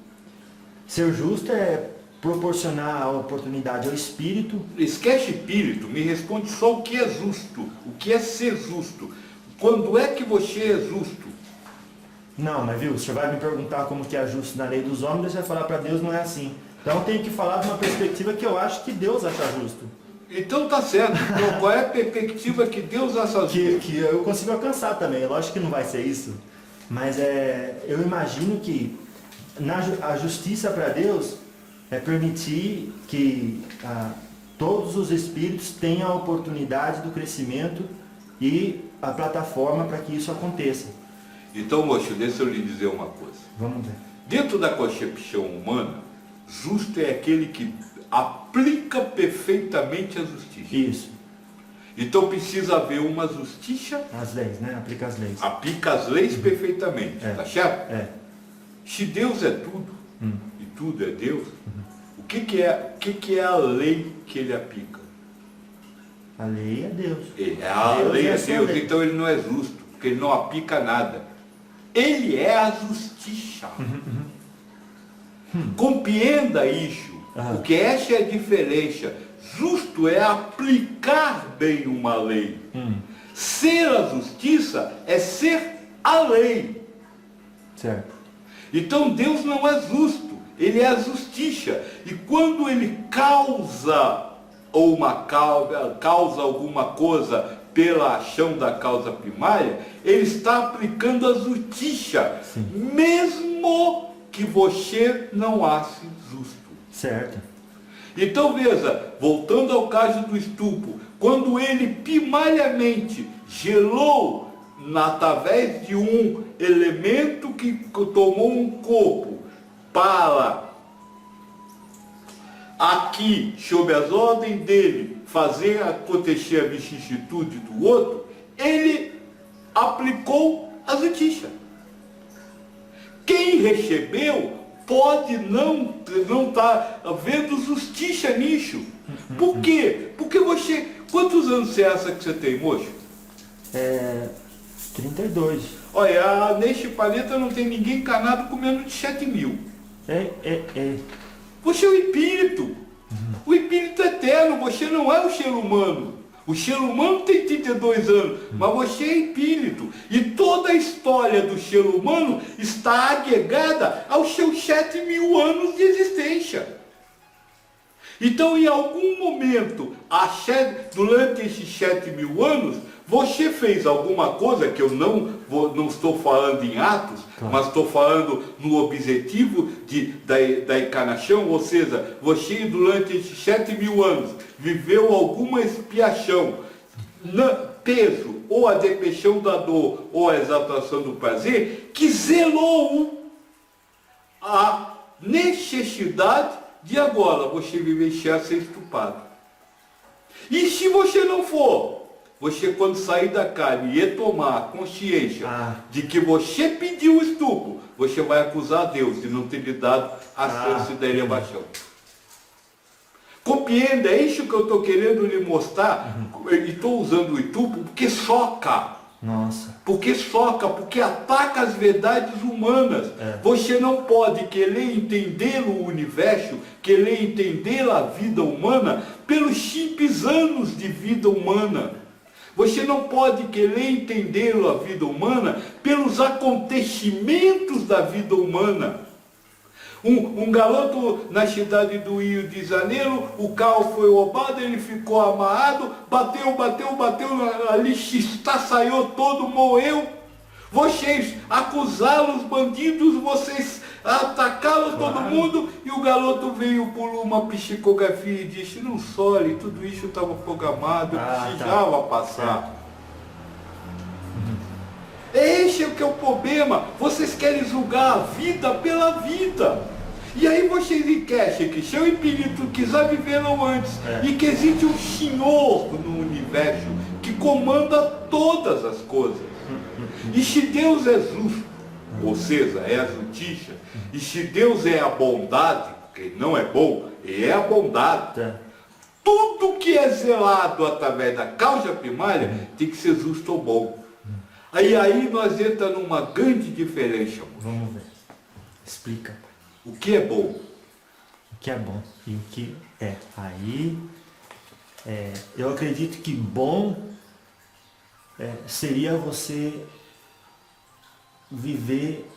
Ser justo é proporcionar a oportunidade ao espírito. Esquece espírito, me responde só o que é justo. O que é ser justo? Quando é que você é justo? Não, mas viu, o senhor vai me perguntar como que é justo na lei dos homens, você vai falar para Deus não é assim. Então eu tenho que falar de uma perspectiva que eu acho que Deus acha justo. Então tá certo. Então, qual é a perspectiva que Deus acha justo? Que eu consigo alcançar também. Lógico que não vai ser isso. Mas eu imagino que a justiça para Deus é permitir que todos os espíritos tenham a oportunidade do crescimento e a plataforma para que isso aconteça. Então, moço, deixa eu lhe dizer uma coisa. Vamos ver. Dentro da concepção humana, justo é aquele que aplica perfeitamente a justiça. Isso. Então precisa haver uma justiça, As leis, né? Aplica as leis. aplica as leis perfeitamente, tá certo? É. Se Deus é tudo, e tudo é Deus, o que é a lei que ele aplica? A lei é Deus. A Deus lei é é a sua Deus, lei. então ele não é justo, porque ele não aplica nada. Ele é a justiça. Compreenda isso, porque essa é a diferença. Justo é aplicar bem uma lei. Ser a justiça é ser a lei. Certo. Então Deus não é justo, ele é a justiça. E quando ele causa alguma coisa pela ação da causa primária, ele está aplicando a justiça, mesmo que você não ache justo. Certo. Então veja, voltando ao caso do estupro, quando ele primariamente gelou através de um elemento que tomou um corpo para aqui, sob as ordens dele, fazer acontecer a vicissitude do outro, ele aplicou a justiça. Quem recebeu pode não estar vendo justiça nisso. Por quê? Porque você... Quantos anos você acha que você tem, moço? 32. Olha, neste planeta não tem ninguém encarnado com menos de 7 mil. Você é o espírito. O espírito é eterno, você não é o ser humano. O ser humano tem 32 anos, mas você é espírito. E toda a história do ser humano está agregada aos seus 7.000 anos de existência. Então, em algum momento, durante esses 7.000 anos, você fez alguma coisa, que eu não estou falando em atos, mas estou falando no objetivo da encarnação, ou seja, você durante esses 7.000 anos viveu alguma expiação, peso, ou a depressão da dor, ou a exaltação do prazer, que zelou a necessidade de agora você vivenciar ser estuprado. E se você não for, você quando sair da carne e tomar a consciência de que você pediu o estupro, você vai acusar a Deus de não ter lhe dado a chance da elevação. Compreenda, é isso que eu estou querendo lhe mostrar, e estou usando o estupro porque choca. Nossa. Porque choca, porque ataca as verdades humanas. Você não pode querer entender o universo, querer entender a vida humana pelos simples anos de vida humana. Você não pode querer entender a vida humana pelos acontecimentos da vida humana. Um garoto na cidade do Rio de Janeiro, o carro foi roubado, ele ficou amarrado, bateu, ali se estaçaiou todo, morreu. Vocês acusaram os bandidos, vocês atacaram todo mundo, e o garoto veio por uma psicografia e disse, não sole, tudo isso estava programado, eu precisava passar. Esse é o que é o problema. Vocês querem julgar a vida pela vida. E aí vocês esquecem que seu espírito quiser viveram antes e que existe um Senhor no universo que comanda todas as coisas. E se Deus é justo, ou seja, é a justiça, e se Deus é a bondade, porque não é bom, é a bondade. Tudo que é zelado através da causa primária tem que ser justo ou bom. Aí nós entramos numa grande diferença. Vamos ver. Explica. O que é bom? O que é bom e o que é. Eu acredito que bom seria você viver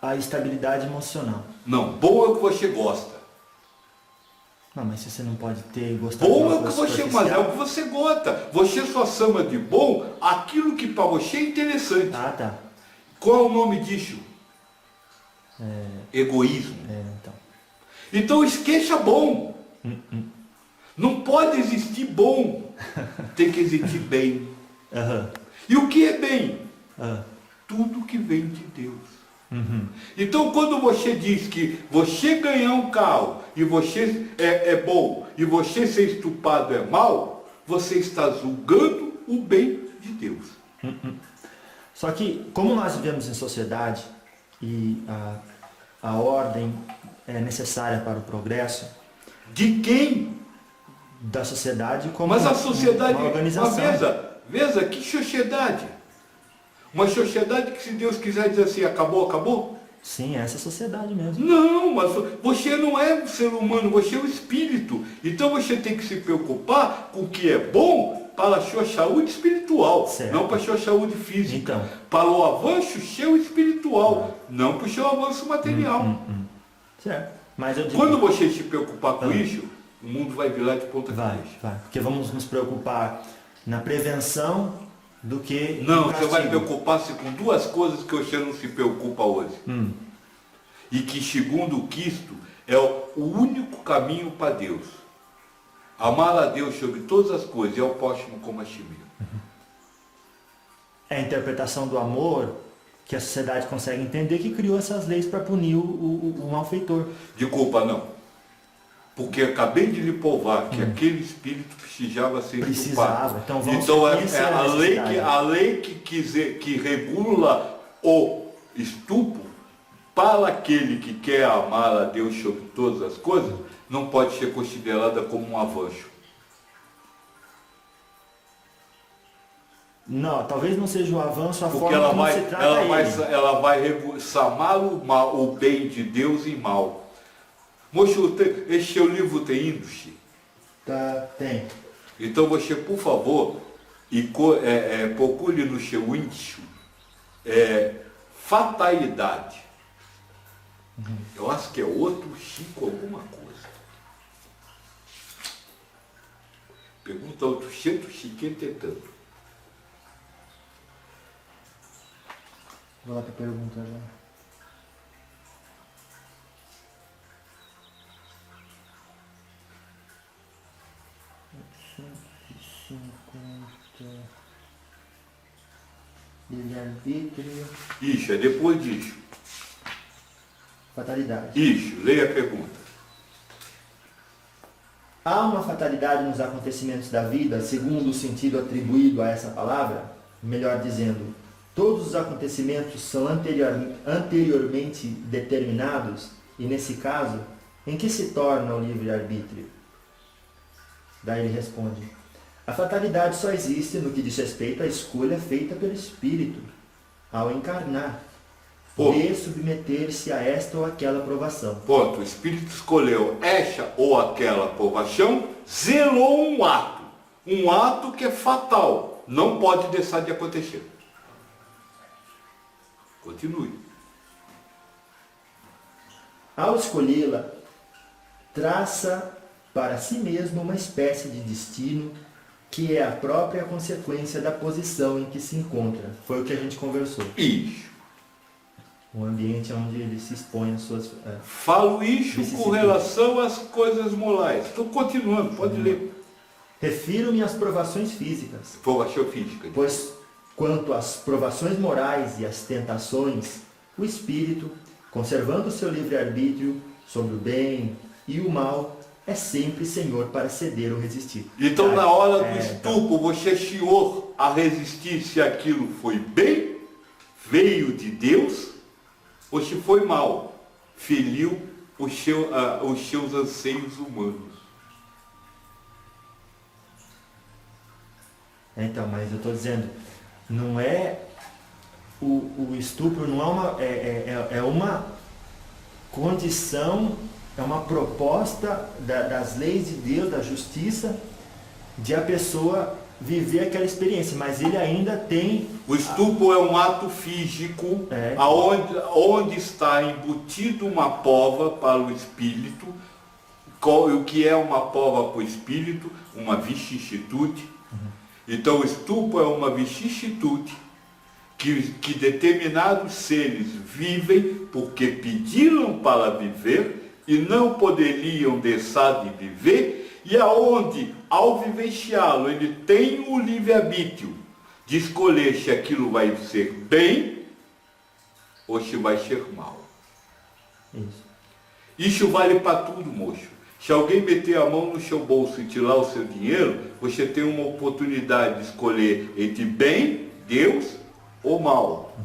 a estabilidade emocional. Não, bom é o que você gosta. Não, mas se você não pode ter e gostar bom é o que você, mas é o que você gosta. Você só chama de bom aquilo que para você é interessante. Tá. Qual é o nome disso? Egoísmo. Então esqueça bom. Não pode existir bom. Tem que existir bem. E o que é bem? Tudo que vem de Deus. Então quando você diz que você ganhar um carro e você é bom e você ser estupado é mal, você está julgando o bem de Deus. Só que como nós vivemos em sociedade e a ordem é necessária para o progresso. De quem? Da sociedade como mas a sociedade, uma organização. Veja, que sociedade? Uma sociedade que se Deus quiser dizer assim, acabou? Sim, essa é a sociedade mesmo. Não, mas você não é um ser humano, você é um espírito. Então você tem que se preocupar com o que é bom para a sua saúde espiritual, não para a sua saúde física. Então. Para o avanço seu espiritual, não para o seu avanço material. Certo. Mas eu digo, quando você se preocupar com isso, o mundo vai virar de ponta cabeça. Vai. Porque vamos nos preocupar na prevenção do que não, você vai preocupar-se com duas coisas que você não se preocupa hoje. E que, segundo Cristo, é o único caminho para Deus. Amar a Deus sobre todas as coisas e ao próximo como a si mesmo. É a interpretação do amor que a sociedade consegue entender que criou essas leis para punir o malfeitor. De culpa não. Porque acabei de lhe provar que aquele espírito precisava ser estupado. Então a lei que regula o estupro para aquele que quer amar a Deus sobre todas as coisas, não pode ser considerada como um avanço. Não, talvez não seja um avanço a porque forma como se trata ela vai samar o bem de Deus em mal. Moço, esse seu livro tem índice? Tem. Então você, por favor, procure no seu índice fatalidade. Eu acho que é outro Chico alguma coisa. Pergunta outro Chico tanto. Vou lá para a pergunta já. Livre-arbítrio. Isso, é depois disso. Fatalidade. Isso, leia a pergunta. Há uma fatalidade nos acontecimentos da vida, segundo o sentido atribuído a essa palavra? Melhor dizendo, todos os acontecimentos são anteriormente determinados? E nesse caso, em que se torna o livre-arbítrio? Daí ele responde, a fatalidade só existe no que diz respeito à escolha feita pelo Espírito, ao encarnar, de submeter-se a esta ou aquela provação. Ponto. O Espírito escolheu esta ou aquela provação, zelou um ato que é fatal, não pode deixar de acontecer. Continue. Ao escolhê-la, traça para si mesmo uma espécie de destino que é a própria consequência da posição em que se encontra. Foi o que a gente conversou. Isso. Um ambiente onde ele se expõe às suas... Falo isso com relação às coisas morais. Estou continuando, pode ler. Refiro-me às provações físicas. Provação física. Pois, quanto às provações morais e às tentações, o espírito, conservando o seu livre-arbítrio sobre o bem e o mal, é sempre senhor para ceder ou resistir. Então, na hora do estupro, você é senhor a resistir se aquilo foi bem, veio de Deus, ou se foi mal, feriu os seus anseios humanos. Então, mas eu estou dizendo, não é o estupro, não é uma condição, é uma proposta das leis de Deus, da justiça, de a pessoa viver aquela experiência, mas ele ainda tem... O estupro é um ato físico, onde está embutido uma prova para o espírito. O que é uma prova para o espírito? Uma vicissitude. Então o estupro é uma vicissitude que determinados seres vivem porque pediram para viver e não poderiam deixar de viver, e aonde, ao vivenciá-lo, ele tem o livre-arbítrio de escolher se aquilo vai ser bem ou se vai ser mal. Isso vale para tudo, moço. Se alguém meter a mão no seu bolso e tirar o seu dinheiro, você tem uma oportunidade de escolher entre bem, Deus, ou mal.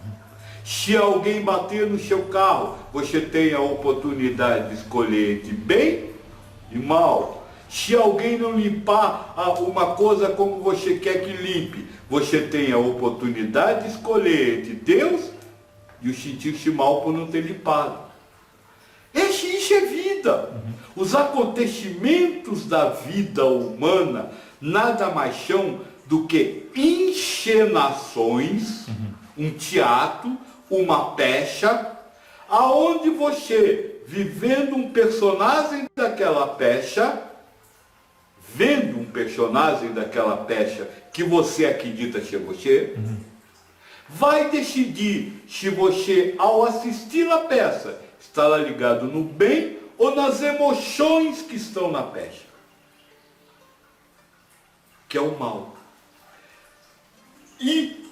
Se alguém bater no seu carro, você tem a oportunidade de escolher entre bem e mal. Se alguém não limpar uma coisa como você quer que limpe, você tem a oportunidade de escolher entre Deus e o sentir-se mal por não ter limpado. Isso é vida. Os acontecimentos da vida humana nada mais são do que encenações, um teatro, uma peça, aonde você, vivendo um personagem daquela peça, vendo um personagem daquela peça que você acredita ser você, vai decidir se você, ao assistir a peça, estará ligado no bem ou nas emoções que estão na peça, que é o mal. E,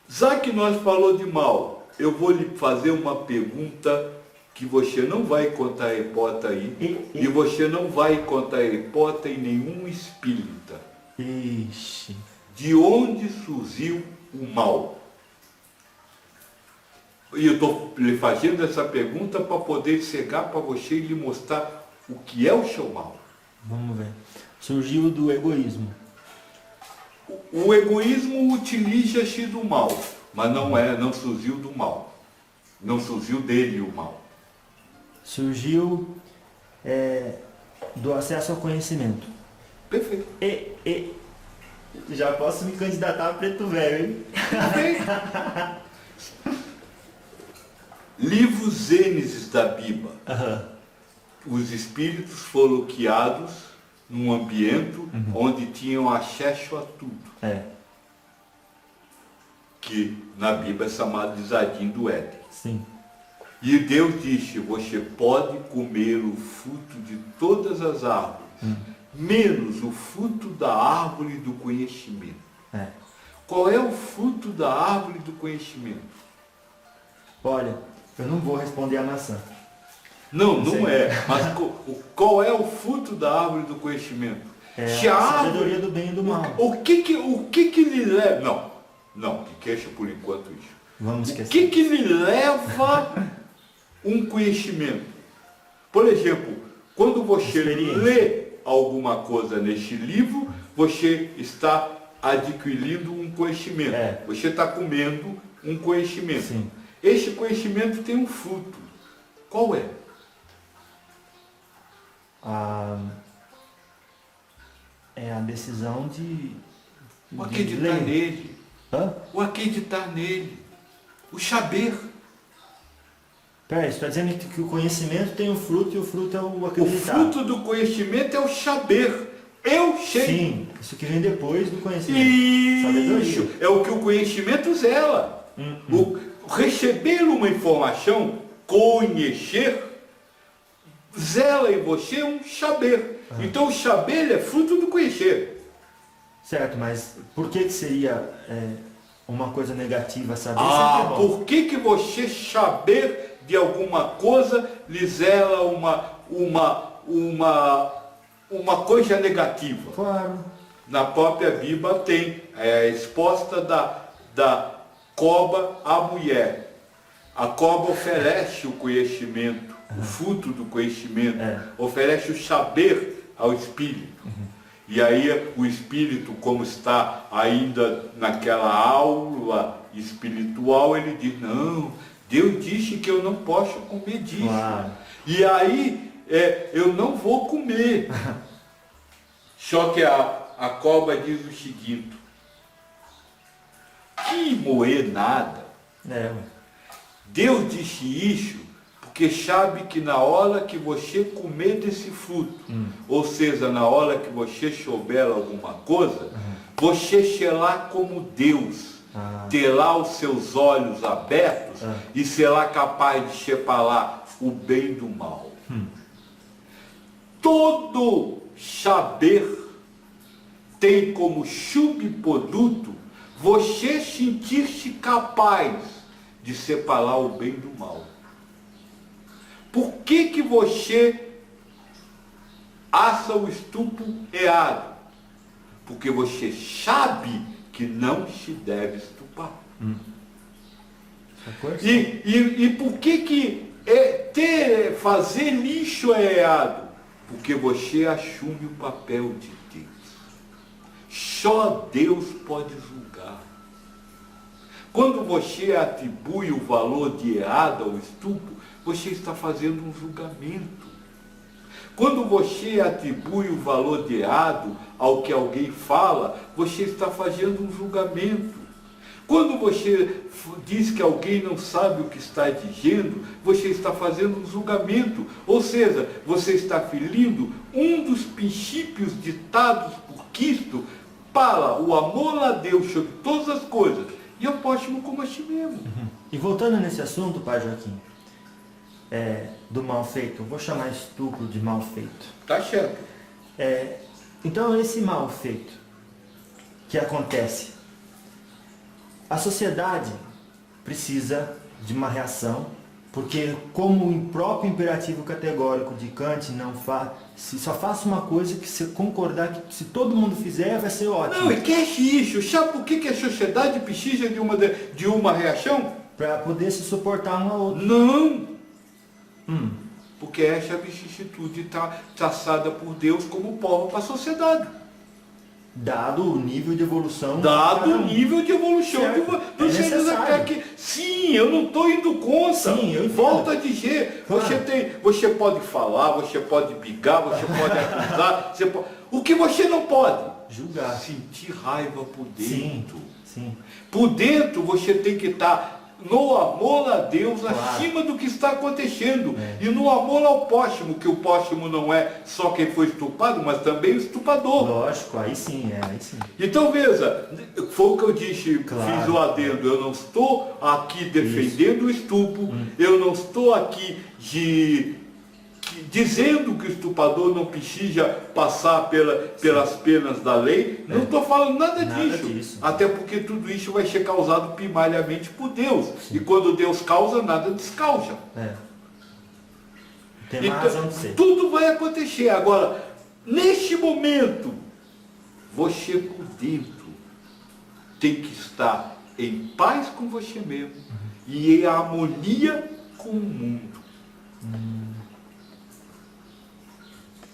já que nós falou de mal, eu vou lhe fazer uma pergunta que você não vai contar a hipótese aí, e você não vai contar a hipótese em nenhum espírita. Ixi. De onde surgiu o mal? E eu estou lhe fazendo essa pergunta para poder chegar para você e lhe mostrar o que é o seu mal. Vamos ver. Surgiu do egoísmo. O egoísmo utiliza-se do mal, mas não surgiu do mal. Não surgiu dele o mal. Surgiu do acesso ao conhecimento. Perfeito. Já posso me candidatar a preto velho, hein? Perfeito. Livro Gênesis da Bíblia. Os espíritos foram criados num ambiente onde tinham acesso a tudo. Que na Bíblia é chamado de Jardim do Éden. Sim. E Deus disse, você pode comer o fruto de todas as árvores, menos o fruto da árvore do conhecimento. Qual é o fruto da árvore do conhecimento? Olha, eu não vou responder a maçã. Não sei. é. Mas qual é o fruto da árvore do conhecimento? É Se a árvore- sabedoria do bem e do mal. O que lhe leva... Não, que queixa por enquanto isso. Vamos O esquecer. que lhe leva um conhecimento? Por exemplo, quando você Experiência. lê alguma coisa neste livro, você está adquirindo um conhecimento. É. Você está comendo um conhecimento. Sim. Este conhecimento tem um fruto. Qual é? É a decisão de O acreditar ler. nele. Hã? O acreditar nele. O saber. Peraí, você está dizendo que o conhecimento tem um fruto e o fruto é o O acreditar. fruto do conhecimento é o saber. Eu sei. Sim, isso que vem depois do conhecimento. Isso Sabedoria. é o que o conhecimento zela. O receber uma informação, conhecer, zela em você um saber. Então o saber é fruto do conhecer. Certo, mas por que seria uma coisa negativa saber? Sempre é bom. Por que você saber de alguma coisa lhe zela uma coisa negativa? Claro. Na própria Bíblia tem a resposta da cobra à mulher. A cobra oferece o conhecimento, o fruto do conhecimento, oferece o saber ao espírito. E aí o espírito, como está ainda naquela aula espiritual, ele diz, não, Deus disse que eu não posso comer disso. Claro. E aí eu não vou comer. Só que a cobra diz o seguinte, que moer nada. Ué. Deus disse isso porque sabe que na hora que você comer desse fruto, ou seja, na hora que você souber alguma coisa, você será como Deus, terá os seus olhos abertos e será capaz de separar o bem do mal. Todo saber tem como subproduto você sentir-se capaz de separar o bem do mal. Por que você acha o estupro errado? Porque você sabe que não se deve estuprar. E por que fazer lixo é errado? Porque você assume o papel de Deus. Só Deus pode julgar. Quando você atribui o valor de errado ao estupro, você está fazendo um julgamento. Quando você atribui o valor de errado ao que alguém fala, você está fazendo um julgamento. Quando você diz que alguém não sabe o que está dizendo, você está fazendo um julgamento. Ou seja, você está ferindo um dos princípios ditados por Cristo para o amor a Deus sobre todas as coisas e ao próximo como a si mesmo. E voltando nesse assunto, Pai Joaquim, do mal feito, eu vou chamar estupro de mal feito. Tá certo. Então esse mal feito que acontece, a sociedade precisa de uma reação, porque como o próprio imperativo categórico de Kant só faça uma coisa que se concordar que se todo mundo fizer vai ser ótimo. Não, esquece isso. Sabe por que a sociedade precisa de uma reação? Para poder se suportar um ao outro. Não. Porque essa vicissitude está traçada por Deus como prova para a sociedade. Dado o nível de evolução. Dado o nível de evolução Certo. seres até que. Sim, eu não estou indo contra. Sim, eu entendo. Volto a dizer, Claro. você pode falar, você pode brigar, você pode acusar, o que você não pode? Julgar. Sentir raiva por Sim, dentro. sim. Por dentro você tem que estar no amor a Deus, Claro. acima do que está acontecendo. E no amor ao próximo, que o próximo não é só quem foi estuprado, mas também o estuprador. Lógico, aí sim, aí sim. Então veja, foi o que eu disse, Claro. fiz o adendo, eu não estou aqui defendendo o estupro, eu não estou aqui dizendo que o estuprador não precisa passar pelas penas da lei, não estou falando nada disso. Até porque tudo isso vai ser causado primariamente por Deus. E quando Deus causa, nada descausa. Tem uma razão de ser. Tudo vai acontecer. Agora, neste momento, você por dentro tem que estar em paz com você mesmo e em harmonia com o mundo.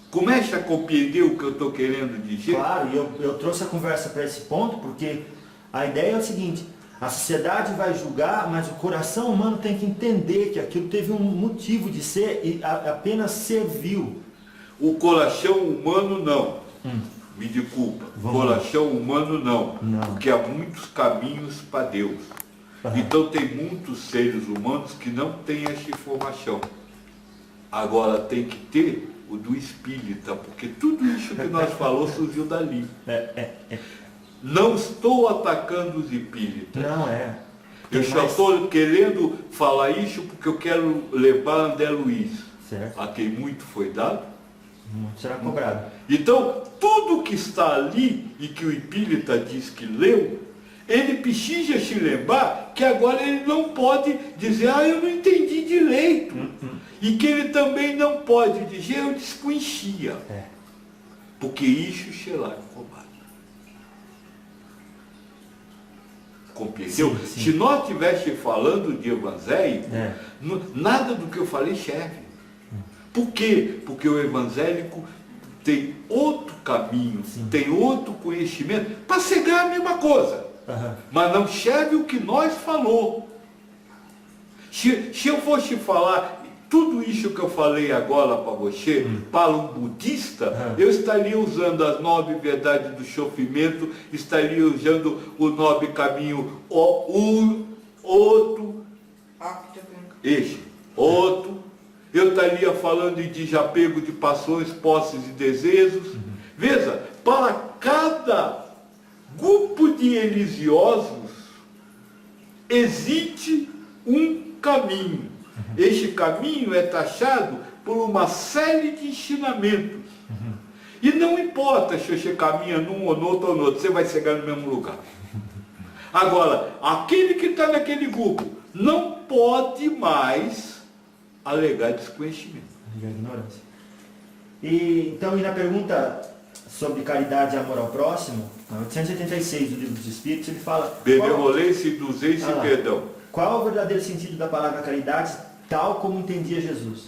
Comece a compreender o que eu estou querendo dizer? Claro, e eu trouxe a conversa para esse ponto porque a ideia é o seguinte: a sociedade vai julgar, mas o coração humano tem que entender que aquilo teve um motivo de ser e apenas serviu. O coração humano não. Me desculpa. O coração humano não. Porque há muitos caminhos para Deus. Então tem muitos seres humanos que não têm essa informação. Agora tem que ter o do espírita, porque tudo isso que nós falamos surgiu dali. Não estou atacando os espíritas. Não é. Eu só estou querendo falar isso porque eu quero levar André Luiz, certo, a quem muito foi dado. Será cobrado. Então, tudo que está ali e que o espírita diz que leu, ele precisa se lembrar que agora ele não pode dizer, eu não entendi direito. E que ele também não pode dizer, eu desconhecia. Porque isso será cobrado. Compreendeu? Sim. Se nós estivéssemos falando de evangélico, nada do que eu falei serve. Por quê? Porque o evangélico tem outro caminho, tem outro conhecimento, para chegar à mesma coisa. Mas não serve o que nós falou. Se eu fosse falar tudo isso que eu falei agora para você, para um budista, eu estaria usando as 9 verdades do sofrimento, estaria usando o 9 caminho, outro, eu estaria falando de desapego de paixões, posses e desejos. Veja, para cada grupo de religiosos existe um caminho. Este caminho é taxado por uma série de ensinamentos. E não importa se você caminha num ou no outro, você vai chegar no mesmo lugar. Agora, aquele que está naquele grupo não pode mais alegar desconhecimento. Ignorância. Então, e na pergunta sobre caridade e amor ao próximo, na 886 do Livro dos Espíritos, ele fala... Benevolência, indulgência e perdão. Qual é o verdadeiro sentido da palavra caridade, tal como entendia Jesus?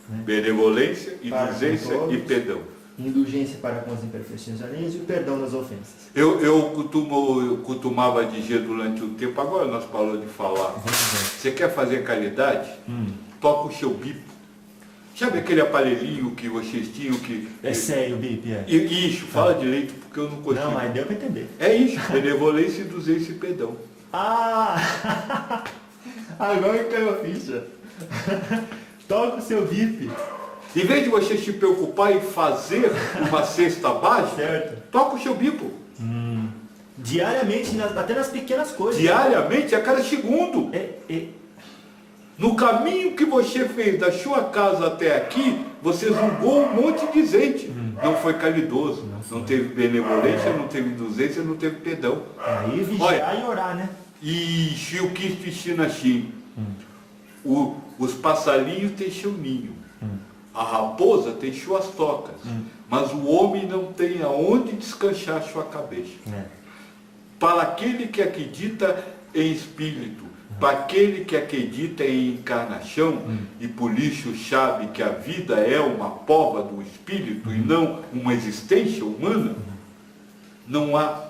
Benevolência, indulgência e perdão. Indulgência para com as imperfeições alheias e o perdão das ofensas. Eu costumava dizer durante o tempo, agora nós paramos de falar, você quer fazer caridade? Toca o seu bipo. Sabe aquele aparelhinho que vocês tinham que... É sério o bip, Isso, fala direito porque eu não consigo. Não, mas deu para entender. É isso, benevolência, indulgência e perdão. Agora caiu a ficha. Toca o seu bip. Em vez de você se preocupar em fazer uma cesta básica, toca o seu bipo. Diariamente, até nas pequenas coisas. Diariamente, a cada segundo. No caminho que você fez da sua casa até aqui, você julgou um monte de gente. Não foi caridoso, não teve benevolência, não teve indulgência, não teve perdão. Aí vigiar e orar, né? E o Cristo ensina assim, os passarinhos têm seu ninho, a raposa tem suas tocas, mas o homem não tem aonde descansar sua cabeça. Para aquele que acredita em espírito, para aquele que acredita em encarnação, e por isso sabe que a vida é uma prova do espírito e não uma existência humana, não há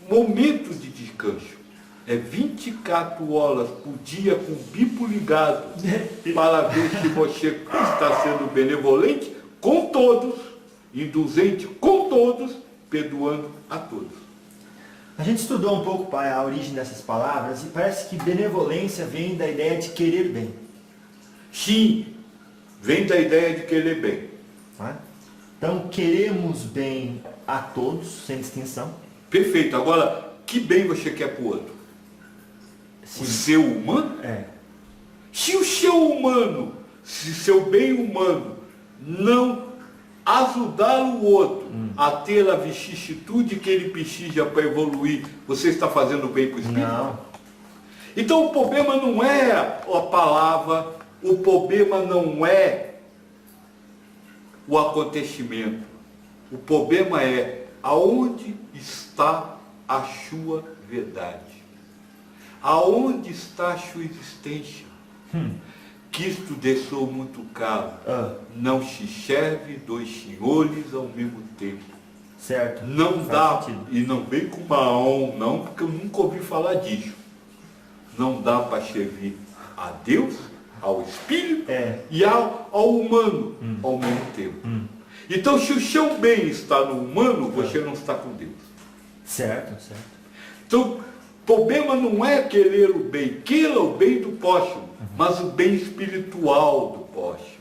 momento de descanso. É 24 horas por dia com o bipo ligado para ver se você está sendo benevolente com todos, indulgente com todos, perdoando a todos. A gente estudou um pouco, pai, a origem dessas palavras e parece que benevolência vem da ideia de querer bem. Sim, vem da ideia de querer bem. Então, queremos bem a todos, sem distinção. Perfeito. Agora, que bem você quer para o outro? O seu humano? Se o seu humano, se seu bem humano não ajudar o outro a ter a vicissitude que ele precisa para evoluir, você está fazendo bem para o espírito? Não. Então o problema não é a palavra, o problema não é o acontecimento. O problema é aonde está a sua verdade. Aonde está a sua existência? Cristo deixou muito claro. Não se serve dois senhores ao mesmo tempo. Certo. Não Faz dá, sentido. e não vem com Maom, não, porque eu nunca ouvi falar disso. Não dá para servir a Deus, ao Espírito e ao humano ao mesmo tempo. Então, se o seu bem está no humano, você não está com Deus. Certo, certo. Então, o problema não é querer o bem, queira o bem do próximo, mas o bem espiritual do próximo.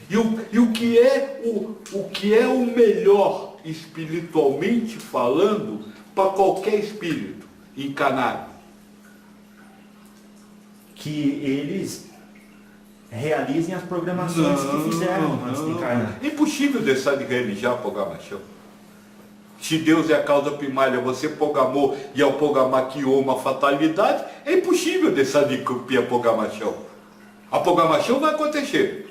E o que é o melhor espiritualmente falando para qualquer espírito encarnado? Que eles realizem as programações que fizeram antes de encarnar. É impossível deixar de realizar a programação. Se Deus é a causa primária, você programou e ao programar criou uma fatalidade, é impossível deixar de cumprir a programação. A programação vai acontecer.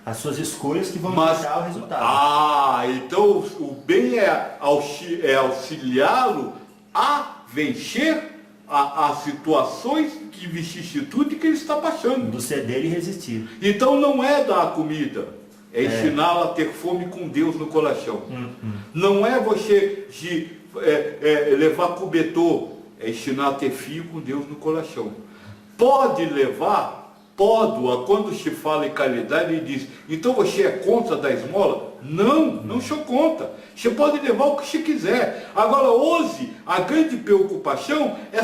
As suas escolhas que vão dar o resultado. Então o bem é auxiliá-lo a vencer as situações de vicissitude que ele está passando. Do ceder e resistir. Então não é dar a comida, é ensiná-lo a ter fome com Deus no coração. Não é você levar cobertor, é ensinar a ter fio com Deus no coração. Pode levar, quando se fala em caridade, ele diz, então você é contra da esmola? Não sou contra. Você pode levar o que você quiser. Agora, hoje, a grande preocupação é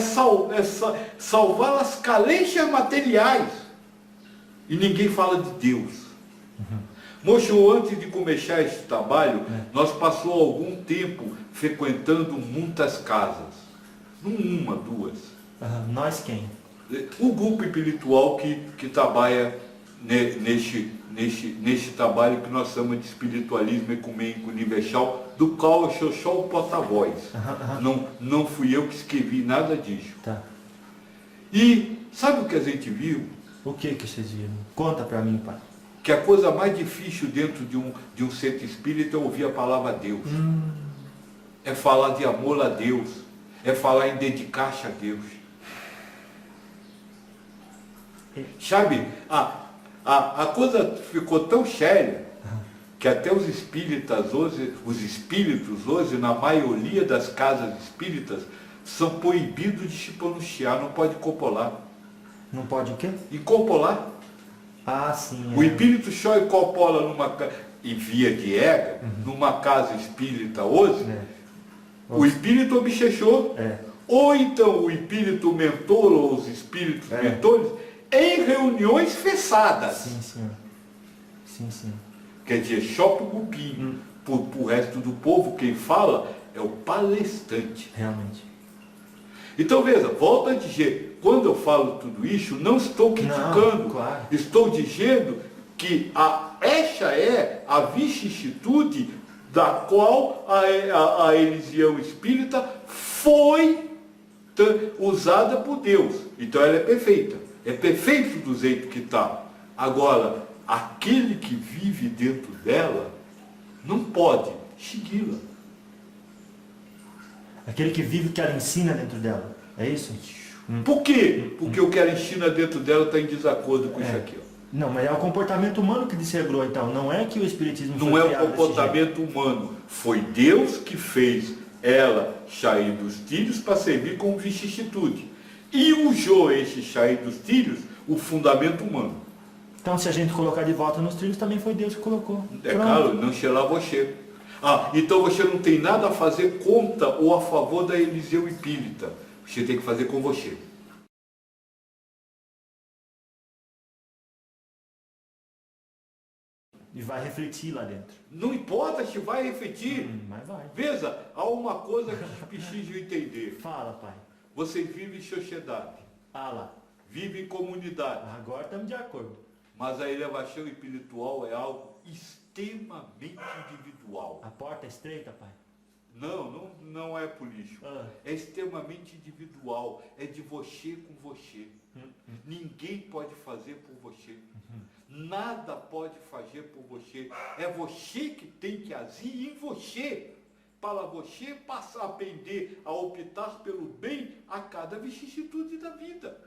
salvar as carências materiais. E ninguém fala de Deus. Moço, antes de começar esse trabalho, nós passamos algum tempo frequentando muitas casas. Não uma, duas. Nós quem? O grupo espiritual que trabalha neste trabalho que nós chamamos de espiritualismo ecumênico universal, do qual eu sou só o porta-voz. Não fui eu que escrevi nada disso. Tá. E sabe o que a gente viu? O que vocês viram? Conta pra mim, pai. Que a coisa mais difícil dentro de um centro espírita é ouvir a palavra Deus. É falar de amor a Deus. É falar em dedicar-se a Deus. Sabe, a coisa ficou tão séria que até os espíritos hoje, na maioria das casas espíritas, são proibidos de se pronunciar, não pode copolar. Não pode o quê? Incorporar. Sim. O espírito só incorpora em via de regra, numa casa espírita hoje, o espírito obsessor, ou então o espírito mentor, ou os espíritos mentores, em reuniões fechadas. Sim, senhor. Sim. Quer dizer, só para o grupinho. Para o resto do povo, quem fala é o palestrante. Realmente. Então veja, volto a dizer, quando eu falo tudo isso, não estou criticando. Claro. Estou dizendo que essa é a vicissitude da qual a religião espírita foi usada por Deus. Então ela é perfeita. É perfeito do jeito que está. Agora, aquele que vive dentro dela não pode segui-la. Aquele que vive o que ela ensina dentro dela. É isso? Por quê? Porque o que ela ensina dentro dela está em desacordo com isso aqui. Não, mas é o comportamento humano que desregrou, então. Não é que o Espiritismo não é o comportamento humano. Foi Deus que fez ela sair dos trilhos para servir como vicissitude. E usou esse sair dos trilhos, o fundamento humano. Então, se a gente colocar de volta nos trilhos, também foi Deus que colocou. É claro, não será você. Então você não tem nada a fazer contra ou a favor da religião espírita. Você tem que fazer com você. E vai refletir lá dentro. Não importa se vai refletir. Mas vai. Veja, há uma coisa que preciso entender. Fala, pai. Você vive em sociedade. Lá. Vive em comunidade. Agora estamos de acordo. Mas a elevação espiritual é algo extremamente individual. A porta é estreita, pai? Não é por isso. É extremamente individual. É de você com você. Ninguém pode fazer por você. nada pode fazer por você. É você que tem que agir em você, para você passar a aprender a optar pelo bem a cada vicissitude da vida.